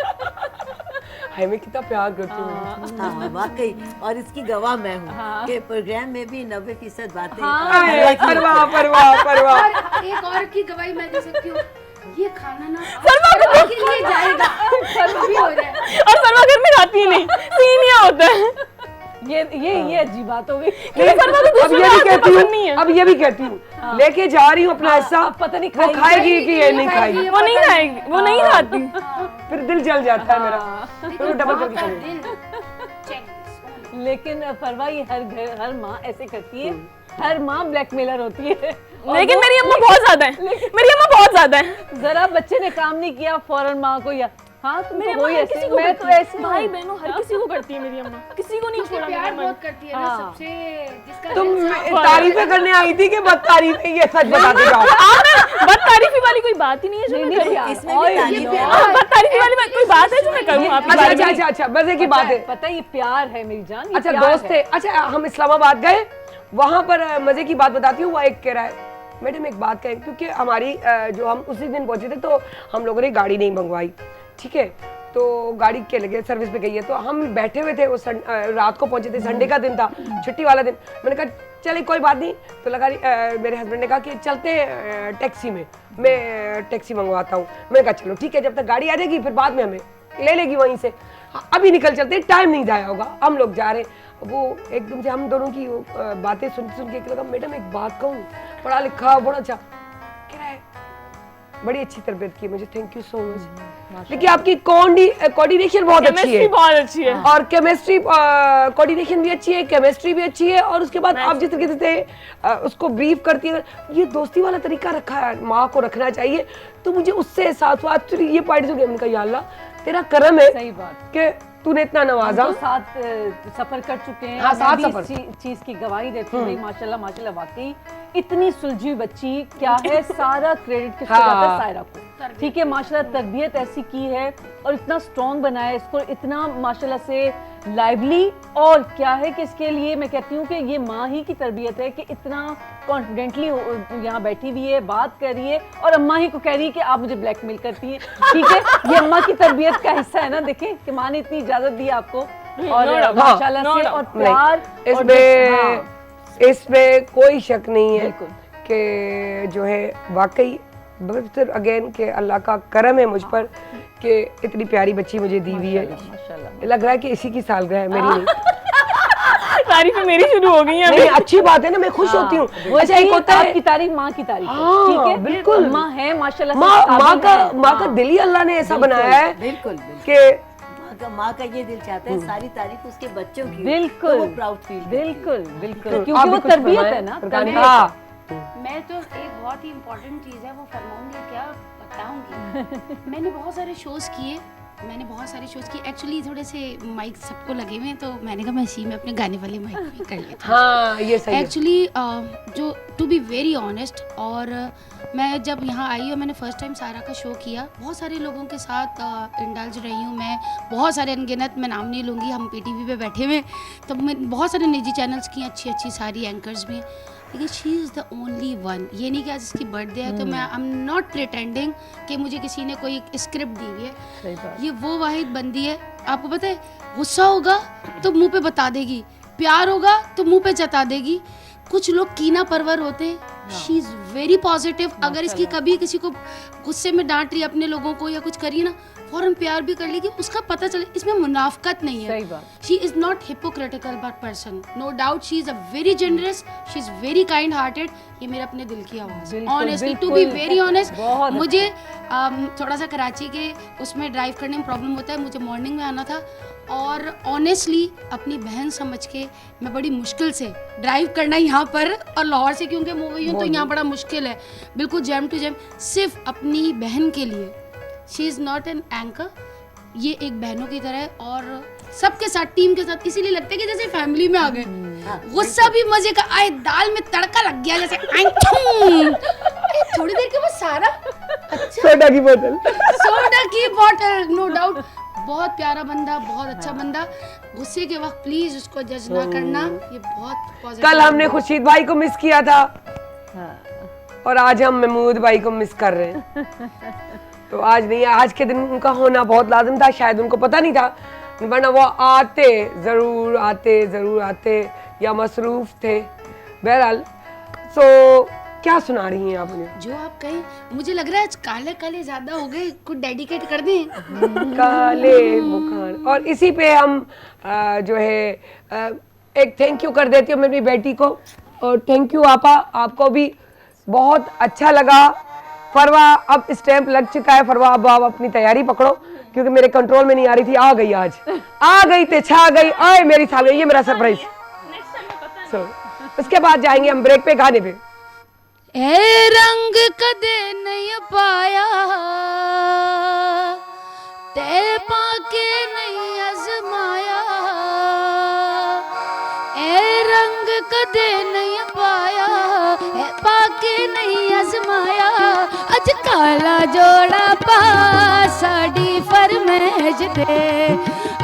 हाय मैं कितना प्यार करती हूँ। हाँ वाकई, और इसकी गवाह मैं हूँ कि प्रोग्राम में भी 90% बातें अरे, परवाह परवाह परवाह। और एक और की गवाही मैं दे सकती हूँ, ये खाना ना सरवा के लिए जाएगा, भी हो जाए। और सरवा घर में खाती ही नहीं, सीनिया होता है। ये अजीब बात हो गई। अब ये भी कहती हूँ, अब ये भी कहती हूँ लेके जा रही हूँ अपना हिस्सा, अब पता नहीं वो खाएगी कि ये नहीं खाएगी, वो नहीं खाएगी, वो नहीं खाती। फिर दिल जल जाता है मेरा, फिर वो डबल करके खाएगी। लेकिन परवाह ये हर माँ ऐसे करती है, हर माँ ब्लैकमेलर होती है। लेकिन मेरी अम्मा बहुत ज्यादा है, मेरी अम्मा बहुत ज्यादा है। जरा बच्चे ने काम नहीं किया फौरन माँ को या हाँ तुम मेरी तो अम्मा वही हर ऐसे किसी को मैं करती तो है। ऐसी भाई बहनों हर किसी को करती है मेरी अम्मा, किसी को नहीं छोड़ा मेरा प्यार मन। बहुत करती है ना हाँ। सबसे, जिसका तुम दिल साफ तारीफें करने आई थी कि बद तारीफें, ये सच बता के जाओ। बद तारीफी वाली कोई बात ही नहीं है जो मैं करूँ। यार, इसमें भी और तारीफ ये है। प्यार- बद तारीफी वाली कोई बात है जो मैं करूँ आपके अच्छा बारे अच्छा में? अच्छा अच्छा, मजे की बात है। पता है ये प्यार है मेरी जान, ये अच्छा प्यार दोस्त है। थे। अच्छा हम इस्लामाबाद गए, वहां पर मजे की बात बताती हूँ। वो एक कह रहा है मैडम एक बात कहें, क्योंकि हमारी जो हम उसी दिन पहुंचे थे तो हम लोगों ने गाड़ी नहीं मंगवाई, ठीक है, तो गाड़ी के लगे सर्विस पे गई है, तो हम बैठे हुए थे वो रात को पहुंचे थे, संडे का दिन था, छुट्टी वाला दिन। मैंने कहा चले कोई बात नहीं, तो लगा मेरे हस्बैंड ने कहा कि चलते टैक्सी में, मैं टैक्सी मंगवाता हूँ। मैंने कहा चलो ठीक है, जब तक गाड़ी आ जाएगी फिर बाद में हमें ले लेगी वहीं से, अभी निकल चलते, टाइम नहीं जाया होगा। हम लोग जा रहे हैं, वो एकदम से हम दोनों की बातें सुन सुन के लगा मैडम एक बात कहूँ, पढ़ा लिखा बहुत अच्छा, कह रहा है बड़ी अच्छी तरबियत की मुझे, थैंक यू सो मच, लेकिन आपकी कोऑर्डिनेशन बहुत अच्छी केमिस्ट्री है, बहुत अच्छी है। और केमिस्ट्री कोऑर्डिनेशन भी अच्छी है, केमिस्ट्री भी अच्छी है, और उसके बाद आप जिस तरीके से उसको ब्रीफ करती है, ये दोस्ती वाला तरीका रखा है, माँ को रखना चाहिए। तो मुझे उससे एहसास हुआ, एक्चुअली ये पॉइंट हो गया, मैंने कहा या अल्लाह तेरा करम है सही बात। कि तूने इतना नवाजा। हम तो साथ सफर कर चुके हैं। हाँ, मैं साथ भी सफर। इस चीज की गवाही देती हूँ भाई, माशाल्लाह माशाल्लाह, वाकई इतनी सुलझी हुई बच्ची, क्या है सारा क्रेडिट किसको जाता है? हाँ। सायरा को। ठीक है, माशाल्लाह तरबियत ऐसी की है और इतना स्ट्रॉन्ग बनाया इसको, इतना माशाल्लाह से लाइवली, और क्या है कि इसके लिए मैं कहती हूँ कि ये माँ ही की तरबियत है कि इतना कॉन्फिडेंटली यहाँ बैठी हुई है, बात कर रही है, और अम्मा ही को कह रही है कि आप मुझे ब्लैकमेल करती हैं। ठीक है, ये अम्मा की तरबियत का हिस्सा है ना, देखें कि माँ ने इतनी इजाजत दी आपको, और no doubt, माशाल्लाह no से, doubt। और प्यार और इसमें इसमें कोई शक नहीं है बिल्कुल। कि जो है वाकई फिर अगेन के अल्लाह का करम है मुझ पर कि इतनी प्यारी बच्ची मुझे दी हुई है। माशाल्लाह। लग रहा है कि इसी की सालगिरह है मेरी नहीं। तारीफें मेरी शुरू हो गई हैं नहीं अच्छी बात है ना, मैं खुश होती हूँ। वो अच्छा एक होता है आपकी तारीफ, माँ की तारीफ है, हाँ, ठीक है, बिल्कुल। अम्मा है माशाल्लाह से, माँ काबिल है। माँ का दिल ही अल्लाह ने ऐसा बनाया है बिल्कुल बिल्कुल। कि माँ का ये दिल चाहता है सारी तारीफ उसके बच्चों की हो, बिल्कुल, तो वो प्राउड फील बिल्कुल बिल्कुल, आप क्योंकि भी वो कुछ तरबियत फरमाएं, है ना, फरकान। तरबियत। हाँ मैं तो एक बहुत ही इम्पोर्टेंट चीज़ है वो फरमाऊंगी, क्या बताऊंगी। मैंने बहुत सारे शोज़ किए, एक्चुअली थोड़े से माइक सबको लगे हुए हैं, तो मैंने कहा मैं इसी में अपने गाने वाले माइक में कर लेती हूँ। हाँ ये सही है। एक्चुअली जो टू बी वेरी ऑनेस्ट, और मैं जब यहाँ आई और मैंने फर्स्ट टाइम सारा का शो किया, बहुत सारे लोगों के साथ इंडल्ज रही हूँ मैं, बहुत सारे अनगिनत, मैं नाम नहीं लूँगी, हम पीटीवी पे बैठे हुए, तब मैं बहुत सारे निजी चैनल्स की अच्छी अच्छी सारी एंकर्स भी, लेकिन she is the only one. ये नहीं कि आज इसकी बर्थडे है तो मैं आई एम नॉट प्रिटेंडिंग कि मुझे किसी ने कोई स्क्रिप्ट दी हुई है, सही बात। ये वो वाहिद बंदी है, आपको पता है, गुस्सा होगा तो मुंह पे बता देगी, प्यार होगा तो मुंह पे जता देगी। कुछ लोग कीना परवर होते हैं, शी इज़ वेरी पॉजिटिव। अगर इसकी कभी किसी को गुस्से में डांट रही है अपने लोगों को या कुछ करिए ना, फौरन प्यार भी कर लेगी, उसका पता चले इसमें मुनाफकत नहीं है। सही बात। She is not hypocritical but person, no doubt she is a very generous, she is very kind hearted. ये मेरे अपने दिल की आवाज़ है, बिल्कुल, ऑनेस्टली, टू बी बिल्कुल। Very honest. बहुत मुझे थोड़ा सा कराची के उसमें ड्राइव करने में प्रॉब्लम होता है, मुझे मॉर्निंग में आना था, और ऑनेस्टली अपनी बहन समझ के मैं बड़ी मुश्किल से ड्राइव करना यहाँ पर, और लाहौर से क्योंकि मैं गई हूँ तो यहाँ बड़ा मुश्किल है, बिल्कुल जैम टू जैम, सिर्फ अपनी बहन के लिए। She is not an anchor, ये एक बहनों की तरह है, और सबके साथ, टीम के साथ, इसीलिए लगता है कि जैसे फैमिली में आ गए। गुस्सा भी मजे का आए, दाल में तड़का लग गया जैसे थोड़ी देर के बाद सारा सोडा की बोतल। सोडा की बोतल, नो डाउट। बहुत प्यारा बंदा, बहुत अच्छा बंदा। गुस्से के वक्त प्लीज उसको जज ना करना, ये बहुत पॉजिटिव। कल हमने खुर्शीद भाई को मिस किया था और आज हम महमूद भाई को मिस कर रहे हैं। तो आज नहीं, आज के दिन उनका होना बहुत लाजिम था, शायद उनको पता नहीं था, वरना वो जरूर आते या मसरूफ थे। बहरहाल क्या सुना रही हैं आप मुझे? जो आप कहें, मुझे लग रहा है आज काले काले ज्यादा हो गए, कुछ डेडिकेट कर दें। काले मुखान। और इसी पे हम जो है एक थैंक यू कर देती हूँ मेरी बेटी को, और थैंक यू आपा, आपको भी बहुत अच्छा लगा। फरवा अब स्टैंप लग चुका है, फरवा अब आप अपनी तैयारी पकड़ो, क्योंकि मेरे कंट्रोल में नहीं आ रही थी, आ गई, आज आ गई ते छा गई, आए मेरी साल गई, ये मेरा सरप्राइज। उसके बाद जाएंगे हम ब्रेक पे, गाने पे। ए रंग कदे नहीं पाया ते पाके नहीं आजमाया, ए रंग कदे नहीं पाया, ए पाके नहीं आजमाया, अज काला जोड़ा पा साड़ी फरमाइश दे,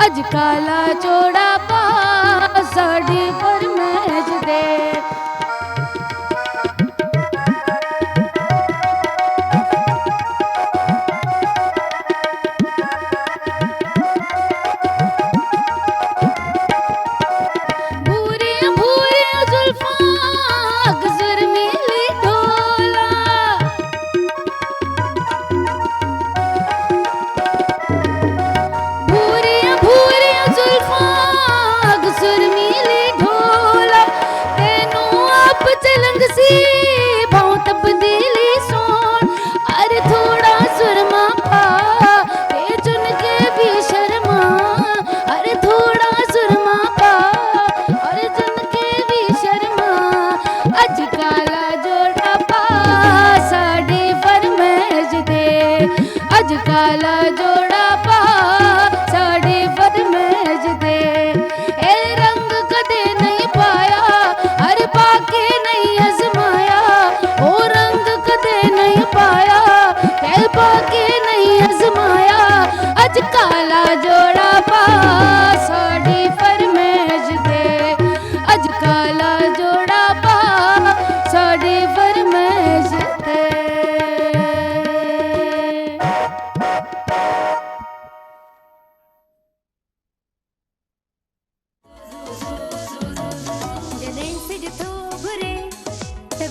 अज काला जोड़ा पा साड़ी फरमाइश दे।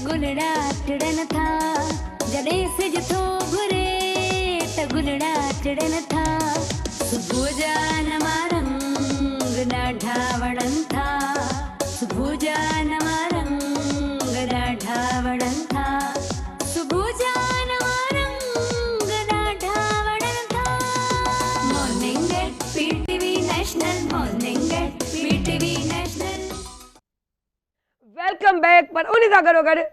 गुलड़ा चढ़न था, जड़े से जथो घुरे त गुलड़ा चढ़न था, सुबह जान मारंग डाढ़ा वड़न था, सुबह जान मारंग डाढ़ा वड़न था, सुबह जान मारंग डाढ़ा वड़न था। Morning at PTV national, morning at PTV national. Welcome back. पर उन सां गॾोगॾु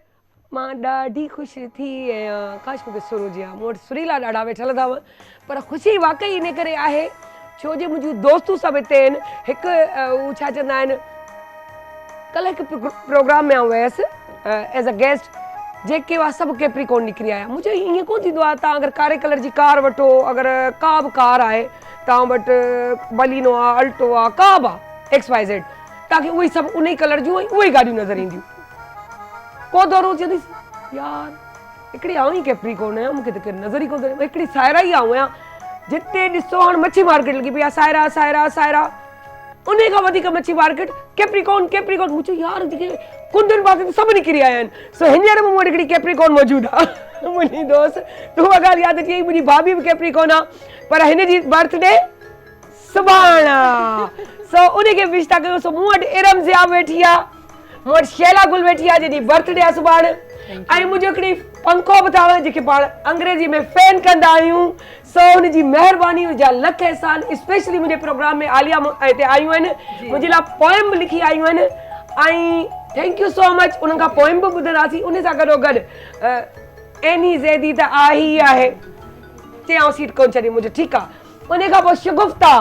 मां ॾाढी ख़ुशि थी ऐं काश मूंखे सुर हुजे हा, मूं वटि सुरीला ॾाढा वेठल अथव, पर ख़ुशी वाकई इन करे आहे छो जे मुंहिंजूं दोस्तूं सभु हिते आहिनि। हिकु हू छा चवंदा आहिनि, कल्ह हिकु प्रोग्राम में आउं वियसि एज़ अ गेस्ट, जेके हुआ सभु कैप्रिकॉर्न निकिरी आया। मुंहिंजो ईअं कोन थींदो आहे, तव्हां अगरि कारे कलर जी कार वठो, अगरि का बि कार आहे तव्हां वटि, बलीनो आहे, अल्टो आहे, का बि आहे XYZ, तव्हांखे उहे सभु उन ई कलर जूं उहे ई गाॾियूं नज़र ईंदियूं। को दौरो चवंदीसि यार हिकिड़ी आऊं ई कैप्रिकॉर्न आहियां, मूंखे त केरु नज़र ई कोन थो। हिकिड़ी सायरा ई आऊं आहियां, जिते ॾिसो हाणे मच्छी मार्केट लॻी पई आहे, सायरा सायरा सायरा, उन खां वधीक मच्छी मार्केट कैप्रिकॉर्न कैप्रिकॉर्न। मूं चयो यार जेके कुंडनि पासे सभु निकिरी आया आहिनि। सो हींअर मूं वटि हिकिड़ी कैप्रिकॉर्न मौजूदु आहे। मुंहिंजी दोस्त तूं उहा ॻाल्हि यादि अची वई, मुंहिंजी भाभी बि कैप्रिकॉर्न आहे, पर हिन जी बर्थडे सुभाणे आहे। सो उनखे विश था कयूं। सो मूं वटि इरम ज़िया वेठी आहे, मूं वटि शैला गुल वेठी आहे जंहिंजी बर्थडे आहे सुभाणे, ऐं मुंहिंजो हिकिड़ी पंखो बि अथव जेके पाण अंग्रेजी में फैन कंदा आहियूं। सो हुनजी महिरबानी, हुनजा लख एहसान। स्पेशली मुंहिंजे प्रोग्राम में आलिया हिते आयूं आहिनि, मुंहिंजे लाइ पोएम बि लिखी आयूं आहिनि, ऐं थैंक यू सो मच। उन्हनि खां पोएम बि ॿुधंदासीं। उन सां गॾोगॾु एनी ज़ैदी त आहे ई आहे, चयां सीट कोन छॾी मुंहिंजो, ठीकु आहे। उन खां पोइ शगुफ्ता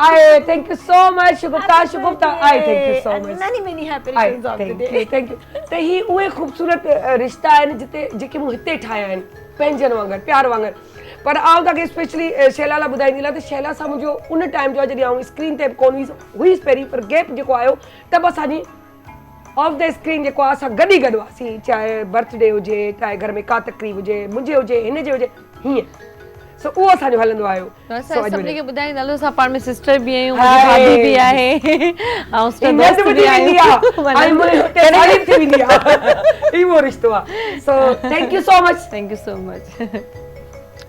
आए, थैंक यू सो मच शगुफ्ता। शगुफ्ता आए, thank you so much. Thank you. त ही उहे ख़ूबसूरत रिश्ता आहिनि जिते जेके मूं हिते ठाहिया आहिनि, पंहिंजनि वांगुरु, प्यार वांगुरु। पर आउं तव्हांखे स्पेशली शैला लाइ ॿुधाईंदी लाइ त शैला सां मुंहिंजो उन टाइम जो आहे जॾहिं आउं स्क्रीन ते कोन हुईसि पहिरीं, पर गैप जेको आयो त बि असांजी ऑफ द स्क्रीन जेको आहे असां गॾु ई गॾु हुआसीं, चाहे बर्थडे हुजे, चाहे घर में का तकरीब हुजे, मुंहिंजे हुजे, हिन जे हुजे, हीअं। सो उहो असांजो हलंदो आयो। सभिनी खे ॿुधाईंदा हलो, असां पाण में सिस्टर बि आहियूं, मुंहिंजी भाभी बि आहे, ऐं सिस्टर दोस्त बि आहियूं, ऐं मुंहिंजे हुते तारीफ़ थी वेंदी आहे। इहो रिश्तो आहे। So thank you so much. Thank you so much.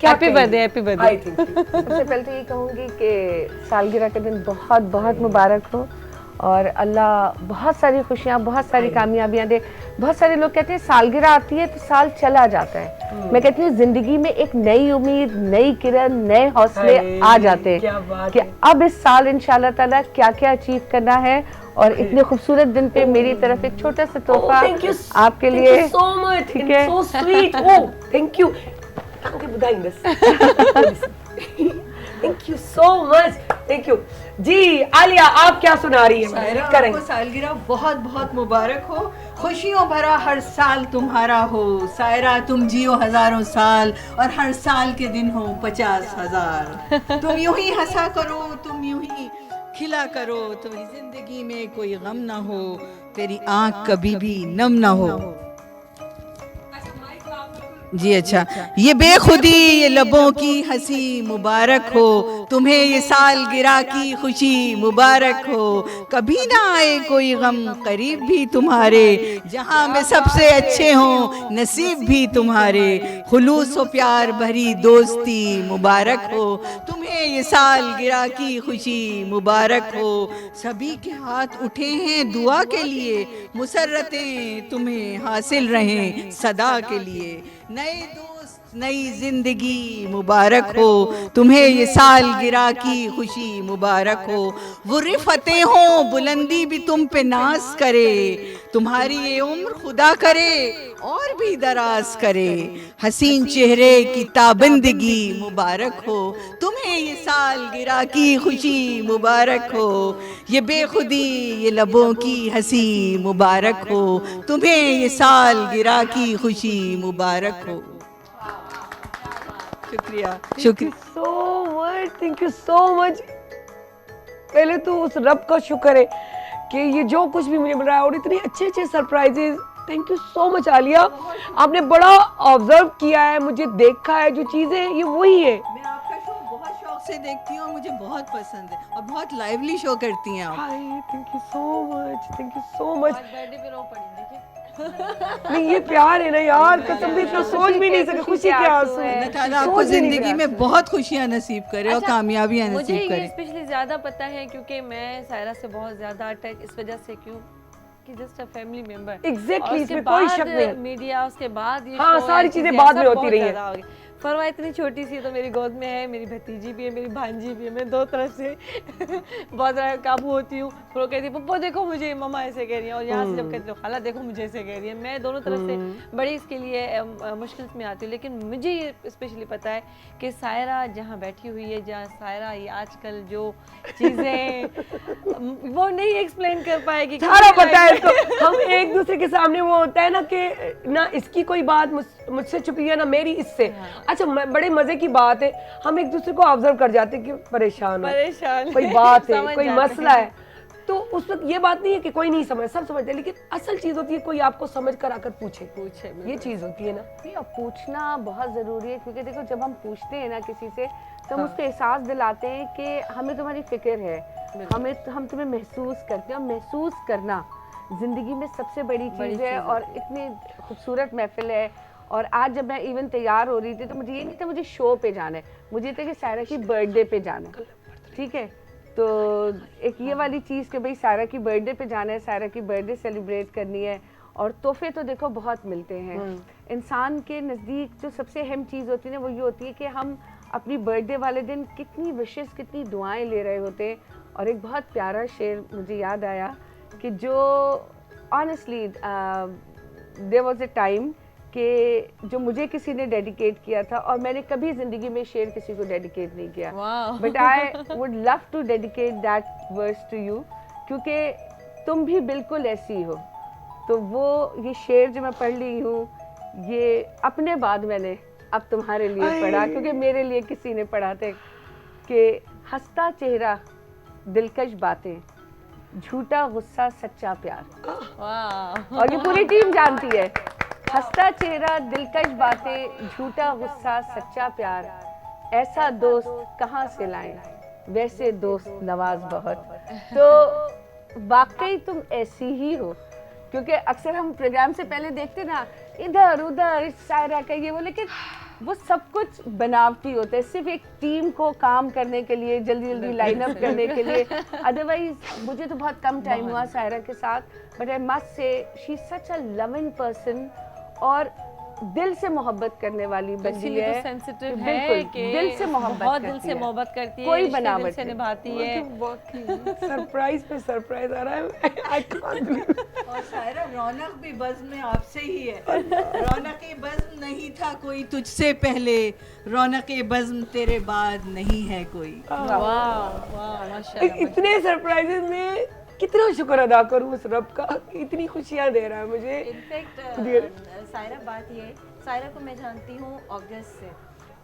Happy birthday, happy birthday. सबसे पहले तो ये कहूँगी कि सालगिरह के दिन बहुत बहुत मुबारक हो और अल्लाह बहुत सारी खुशियाँ, बहुत सारी कामयाबियाँ दे। बहुत सारे लोग कहते हैं सालगिरह आती है तो साल चला जाता है। मैं कहती हूँ जिंदगी में एक नई उम्मीद, नई किरण, नए हौसले आ जाते हैं कि अब इस साल इंशाल्लाह ताला क्या क्या अचीव करना है। और इतने खूबसूरत दिन पे मेरी तरफ एक छोटा सा तोहफा आपके लिए। ठीक है, so sweet. Oh thank you. तव्हांखे ॿुधाईंदसि thank you so much, thank you ji. Alia आप क्या सुना रही है? सायरा, करें। आपको सालगिरह बहुत बहुत मुबारक हो, खुशियों भरा हर साल तुम्हारा हो। सायरा तुम जियो हजारों साल और हर साल के दिन हो 50,000। तुम यूं ही हंसा करो, तुम यूं ही खिला करो, तुम्हारी जिंदगी में कोई गम ना हो, तेरी आंख कभी भी नम ना हो। जी अच्छा, ये बेखुदी ये लबों की हंसी मुबारक हो, तुम्हें ये सालगिरह की खुशी मुबारक हो। कभी ना आए कोई गम करीब भी तुम्हारे, जहां में सबसे अच्छे हों नसीब भी तुम्हारे। खुलूस व प्यार भरी दोस्ती मुबारक हो, तुम्हें ये सालगिरह की खुशी मुबारक हो। सभी के हाथ उठे हैं दुआ के लिए, मुसर्रतें तुम्हें हासिल रहें सदा के लिए। नए दोस्त नई जिंदगी मुबारक हो, तुम्हें ये सालगिरह की खुशी मुबारक हो। वो रिफतें हो बुलंदी भी तुम पे नाज करे, तुम्हारी ये उम्र खुदा करे और भी दराज करे। हसीन चेहरे की ताबंदगी मुबारक हो, तुम्हें ये सालगिरह की खुशी मुबारक हो। ये बेखुदी ये लबों की हंसी मुबारक हो, तुम्हें ये सालगिरह की खुशी मुबारक हो। शुक्रिया शुक्रिया सो much, thank you so much. पहले तो उस रब का शुक्र है कि ये जो कुछ भी मुझे मिल रहा है और इतने अच्छे अच्छे surprises. Thank you so much Alia, आपने बड़ा ऑब्जर्व किया है, मुझे देखा है, जो चीज़ें ये वही है। मैं आपका शो बहुत शौक से देखती हूँ और मुझे बहुत पसंद है और बहुत लाइवली शो करती हैं आप। Hi thank you so much, thank you so much. नहीं ये प्यार है ना यार, कसम से इतना सोच भी नहीं सके, खुशी के आंसू अल्लाह ताला आपको जिंदगी में बहुत खुशियाँ नसीब करे और कामयाबियाँ मुझे नसीब ये करे। स्पेशली ज़्यादा पता है क्योंकि मैं सायरा से बहुत ज़्यादा अटैच इस वजह से क्यों कि just a family member. Exactly, इसमें कोई शक नहीं। मीडिया उसके बाद ये हाँ, show सारी है, चीज़ें चीज़ें बाद में सब होती बहुत रही हैं। ज़्यादा हो गई। फरवा इतनी छोटी सी तो मेरी गोद में है, मेरी भतीजी भी है, मेरी भांजी भी है, मैं दो तरफ से बहुत ज़्यादा काबू होती हूँ। फिर वो कहती है पप्पा देखो मुझे, मम्मा ऐसे कह रही है, और यहाँ से जब कहती हूँ खाला देखो मुझे ऐसे कह रही है। मैं दोनों तरफ से बड़ी इसके लिए मुश्किल में आती हूँ, लेकिन मुझे ये स्पेशली पता है कि सायरा जहाँ बैठी हुई है, जहाँ सायरा ये आजकल जो चीज़ें वो नहीं एक्सप्लेन कर पाएगी। सारा पता है तो हम एक दूसरे के सामने वो होता है ना कि ना इसकी कोई बात मुझसे छुपी है ना मेरी इससे। अच्छा बड़े मजे की बात है, हम एक दूसरे को ऑब्जर्व कर जाते हैं कि परेशान कोई बात है, कोई मसला है, तो उस वक्त ये बात नहीं है कि कोई नहीं समझ, सब समझते हैं, लेकिन असल चीज होती है कोई आपको समझ कर आकर पूछे, ये चीज होती है ना। नहीं, और पूछना बहुत ज़रूरी है, क्योंकि देखो जब हम पूछते हैं ना किसी से तो हम उसको एहसास दिलाते हैं कि हमें तुम्हारी फिक्र है, हम तुम्हें महसूस करते हैं। और महसूस करना ज़िंदगी में सबसे बड़ी चीज़ है। और इतनी खूबसूरत महफिल है। और आज जब मैं इवन तैयार हो रही थी तो मुझे ये नहीं था मुझे शो पे जाना है, मुझे था कि सायरा की बर्थडे पे जाना है, ठीक है। तो एक ये वाली चीज़ कि भाई सायरा की बर्थडे पे जाना है, सायरा की बर्थडे सेलिब्रेट करनी है। और तोहफे तो देखो बहुत मिलते हैं इंसान के नज़दीक। जो सबसे अहम चीज़ होती है ना वो ये होती है कि हम अपनी बर्थडे वाले दिन कितनी विशेस, कितनी दुआएं ले रहे होते हैं। और एक बहुत प्यारा शेर मुझे याद आया कि जो honestly there was a time कि जो मुझे किसी ने डेडिकेट किया था, और मैंने कभी ज़िंदगी में शेर किसी को डेडिकेट नहीं किया, but I would love to dedicate that verse to you, क्योंकि तुम भी बिल्कुल ऐसी हो। तो वो ये शेर जो मैं पढ़ ली हूँ, ये अपने बाद मैंने अब तुम्हारे लिए पढ़ा, क्योंकि मेरे लिए किसी ने पढ़ा था कि हंसता चेहरा दिलकश बातें, झूठा गुस्सा सच्चा प्यार। और ये पूरी टीम जानती है, हंसता चेहरा दिलकश बातें, झूठा गुस्सा सच्चा प्यार, ऐसा दोस्त कहाँ से लाएं, वैसे दोस्त नवाज बहुत। तो वाकई तुम ऐसी ही हो, क्योंकि अक्सर हम प्रोग्राम से पहले देखते ना इधर उधर सायरा का ये वो, लेकिन वो सब कुछ बनावटी होता है, सिर्फ एक टीम को काम करने के लिए, जल्दी जल्दी लाइन अप करने के लिए। अदरवाइज मुझे तो बहुत कम टाइम हुआ सायरा के साथ, but I must say she is such a loving person, और दिल से मोहब्बत करने वाली बंदी है, तो सेंसिटिव बिल्कुल, है कि दिल से मोहब्बत बहुत करती दिल से है। मोहब्बत करती है, कोई रिश्ते बनावट दिल से नहीं। निभाती है। सरप्राइज पे सरप्राइज आ रहा है, आई कांट बिलीव। और सायरा रौनक भी बज़्म में आपसे ही है, रौनक बज़्म नहीं नहीं था कोई तुझसे पहले, रौनक-ए बज़्म तेरे बाद नहीं है कोई। वाह वाह माशाल्लाह। इतने सरप्राइजेस में कितना शुक्र अदा करूं उस रब का कि इतनी खुशियां दे रहा है मुझे। इनफैक्ट सायरा बात ये है, सायरा को मैं जानती हूँ अगस्त से,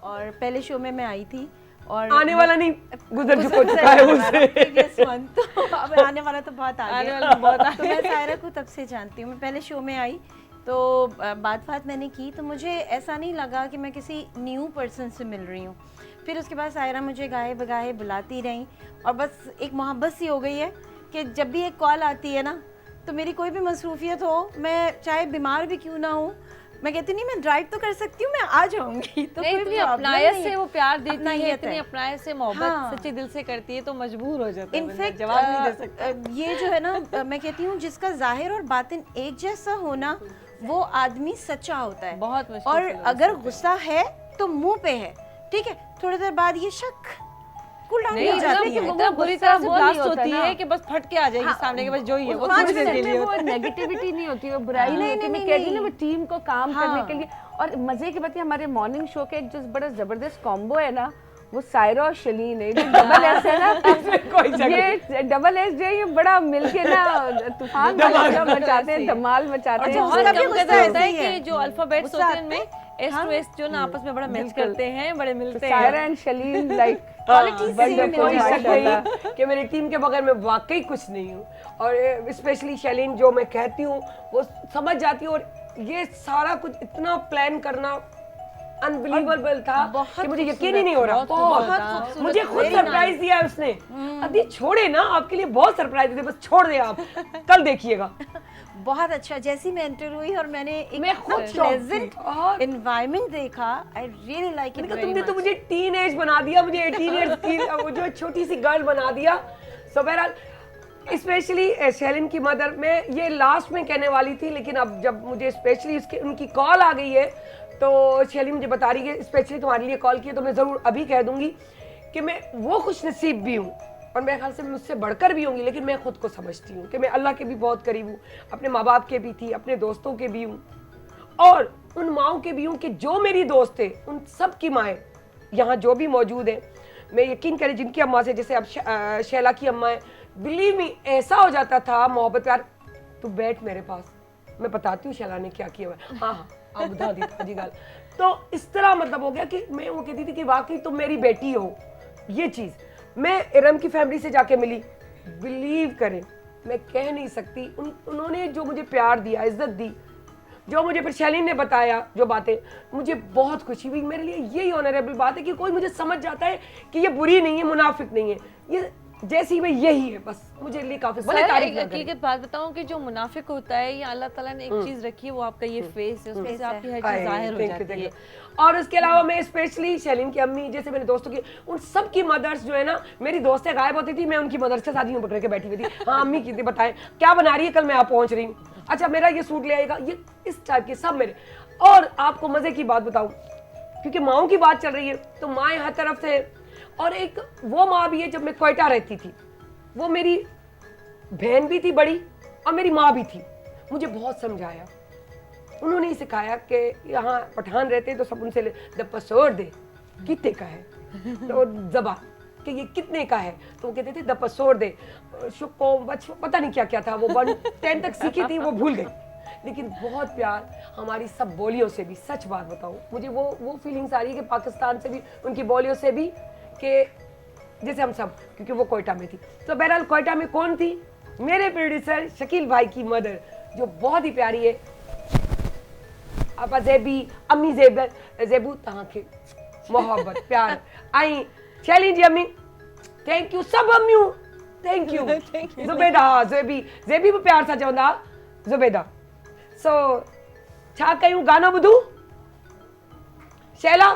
और पहले शो में मैं आई थी और आने वाला नहीं गुजर चुका है उससे। प्रीवियस मंथ, तो अब आने वाला तो बहुत आगे है। तो मैं सायरा को तब से जानती हूँ। मैं पहले शो में आई तो बात मैंने की, तो मुझे ऐसा नहीं लगा कि मैं किसी न्यू पर्सन से मिल रही हूँ। फिर उसके बाद सायरा मुझे गाए बगाए बुलाती रही, और बस एक मोहब्बत सी हो गई है कि जब भी एक कॉल आती है ना, तो मेरी कोई भी मसरूफियत हो, मैं चाहे बीमार भी क्यों ना हो, मैं कहती नहीं मैं ड्राइव तो कर सकती हूँ, मैं आ जाऊंगी। तो नहीं, कोई इतनी problem अपनायत नहीं से है। वो प्यार देती है, अपनायत इतनी है। अपनायत से मोहब्बत हाँ। सच्चे दिल से करती है, तो मजबूर हो जाता है बंदा, इनफैक्ट जवाब नहीं दे सकता। ये जो है ना, मैं कहती हूँ जिसका जाहिर और बातिन एक जैसा होना, वो आदमी सच्चा होता है। बहुत मुश्किल और से लोग अगर सच्चे गुस्सा है तो मुंह पे है, ठीक है, थोड़ी देर बाद ये शक कूल डाउन नहीं, हो जाती है। इतना बुरी गुस्सा तरह से वो नहीं ब्लास्ट होता होती ना। है कि बस फट के आ जाएगी सामने के, बस जो ही है वो पाँच थोड़ी देर के मिनट लिए में होता वो नेगेटिविटी नहीं होती, वो बुराई नहीं होती। मैं कह रही हूँ ना, वो टीम को काम करने के लिए। और मजे की बात है, हमारे मॉर्निंग शो के एक जो बड़ा जबरदस्त कॉम्बो है ना, वो सायरा और शलीन है, डबल एस है ना, ये डबल एस जो है, ये बड़ा मिलके ना तूफान मचाते हैं, धमाल मचाते हैं। बहुत उसका भी कम गुस्सा कहता होता है ऐसे ही कि जो अल्फाबेट्स गुस्सा होते हैं आता है। इनमें एस टू एस जो ना आपस में बड़ा मैच करते हैं, बड़े मिलते हैं। सायरा एंड शलीन लाइक कोई शक नहीं कि मेरी टीम के बगैर मैं वाकई कुछ नहीं हूँ। और स्पेशली शैलीन, जो मैं कहती हूँ वो समझ जाती है। और ये सारा कुछ इतना प्लान करना अनबिलीवेबल था कि मुझे यकीन ही नहीं हो रहा। बहुत मुझे खुद सरप्राइज दिया है उसने। अभी छोड़े ना, आपके लिए बहुत सरप्राइज दिए, बस छोड़ दे आप, कल देखिएगा। बहुत अच्छा। जैसी मैं एंटर हुई और मैंने मैं एक खुद प्लेजेंट और एनवायरनमेंट देखा, आई रियली लाइक इट। तुमने तो मुझे टीन एज बना दिया, मुझे 18 इयर्स की वो जो छोटी सी गर्ल बना दिया। सो बहरहाल स्पेशली शैलिन की मदर, मैं ये लास्ट में कहने वाली थी, लेकिन अब जब मुझे स्पेशली उसकी उनकी कॉल आ गई है, तो शैलिन मुझे बता रही है स्पेशली तुम्हारे लिए कॉल की है, तो मैं ज़रूर अभी कह दूंगी कि मैं वो खुश नसीब भी हूँ, और मेरे ख्याल से मुझसे बढ़कर भी होंगी। लेकिन मैं खुद को समझती हूँ कि मैं अल्लाह के भी बहुत करीब हूँ, अपने माँ बाप के भी थी, अपने दोस्तों के भी हूँ, और उन माओं के भी हूँ कि जो मेरी दोस्त थे, उन सब की माएँ यहाँ जो भी मौजूद हैं, मैं यकीन करें जिनकी अम्मा से, जैसे अब शैला की अम्मा है, बिलीव मी, ऐसा हो जाता था मोहब्बत प्यार, तू बैठ मेरे पास, मैं बताती हूँ शैला ने क्या किया हुआ है। हाँ हाँ आप बता दी जी गाल। तो इस तरह मतलब हो गया कि मैं वो कहती थी कि वाकई तुम मेरी बेटी हो। ये चीज़ मैं इरम की फैमिली से जाके मिली, बिलीव करें मैं कह नहीं सकती, उन्होंने जो मुझे प्यार दिया, इज्जत दी, जो मुझे फिर शैलीन ने बताया जो बातें, मुझे बहुत खुशी हुई। मेरे लिए यही ऑनरेबल बात है कि कोई मुझे समझ जाता है कि ये बुरी नहीं है, मुनाफिक नहीं है, ये जैसी मैं यही है, बस मुझे लिए काफी भले तारीफ एक ना करें। हकीकत बात बताऊं कि जो मुनाफिक होता है, या अल्लाह ताला ने एक चीज रखी है, वो आपका ये फेस है, उसमें से आपकी हर चीज जाहिर हो जाती है। और उसके अलावा मैं स्पेशली शैलीन की अम्मी, जैसे मेरे दोस्तों की, उन सब की मदर्स जो है ना, मेरी दोस्तें गायब होती थी, मैं उनकी मदर्स के साथ ही पकड़ के बैठी हुई थी। हाँ अम्मी की बताएं क्या बना रही है, कल मैं आप पहुंच रही हूँ, अच्छा मेरा ये सूट ले आएगा, ये इस टाइप के सब मेरे। और आपको मजे की बात बताऊं, क्योंकि माओं की बात चल रही है, तो माएँ हर तरफ से, और एक वो माँ भी है, जब मैं क्वेटा रहती थी, वो मेरी बहन भी थी बड़ी, और मेरी माँ भी थी। मुझे बहुत समझाया, उन्होंने ही सिखाया कि यहाँ पठान रहते हैं तो सब उनसे दपसोर दे, कितने का है, तो जबान कि ये कितने का है, तो वो कहते थे दपसोर दे। शुक्को पता नहीं क्या क्या था, वो 10 तक सीखी थी, वो भूल गई। लेकिन बहुत प्यार हमारी सब बोलियों से भी, सच बात बताऊँ मुझे वो फीलिंग्स आ रही है कि पाकिस्तान से भी, उनकी बोलियों से भी, कि जैसे हम सब, क्योंकि वो कोयटा में थी। तो बहरहाल कोयटा में कौन थी, मेरे प्रोड्यूसर शकील भाई की मदर, जो बहुत ही प्यारी है, आपा ज़ेबी, अम्मी ज़ेबू तहाँ के मोहब्बत प्यार आई शैलीन जी अम्मी, थैंक यू सब अम्मियूं, थैंक यू ज़ुबैदा, ज़ेबी भी प्यार सां चवंदा ज़ुबैदा। सो छा कयूं, गानो ॿुधूं शैला,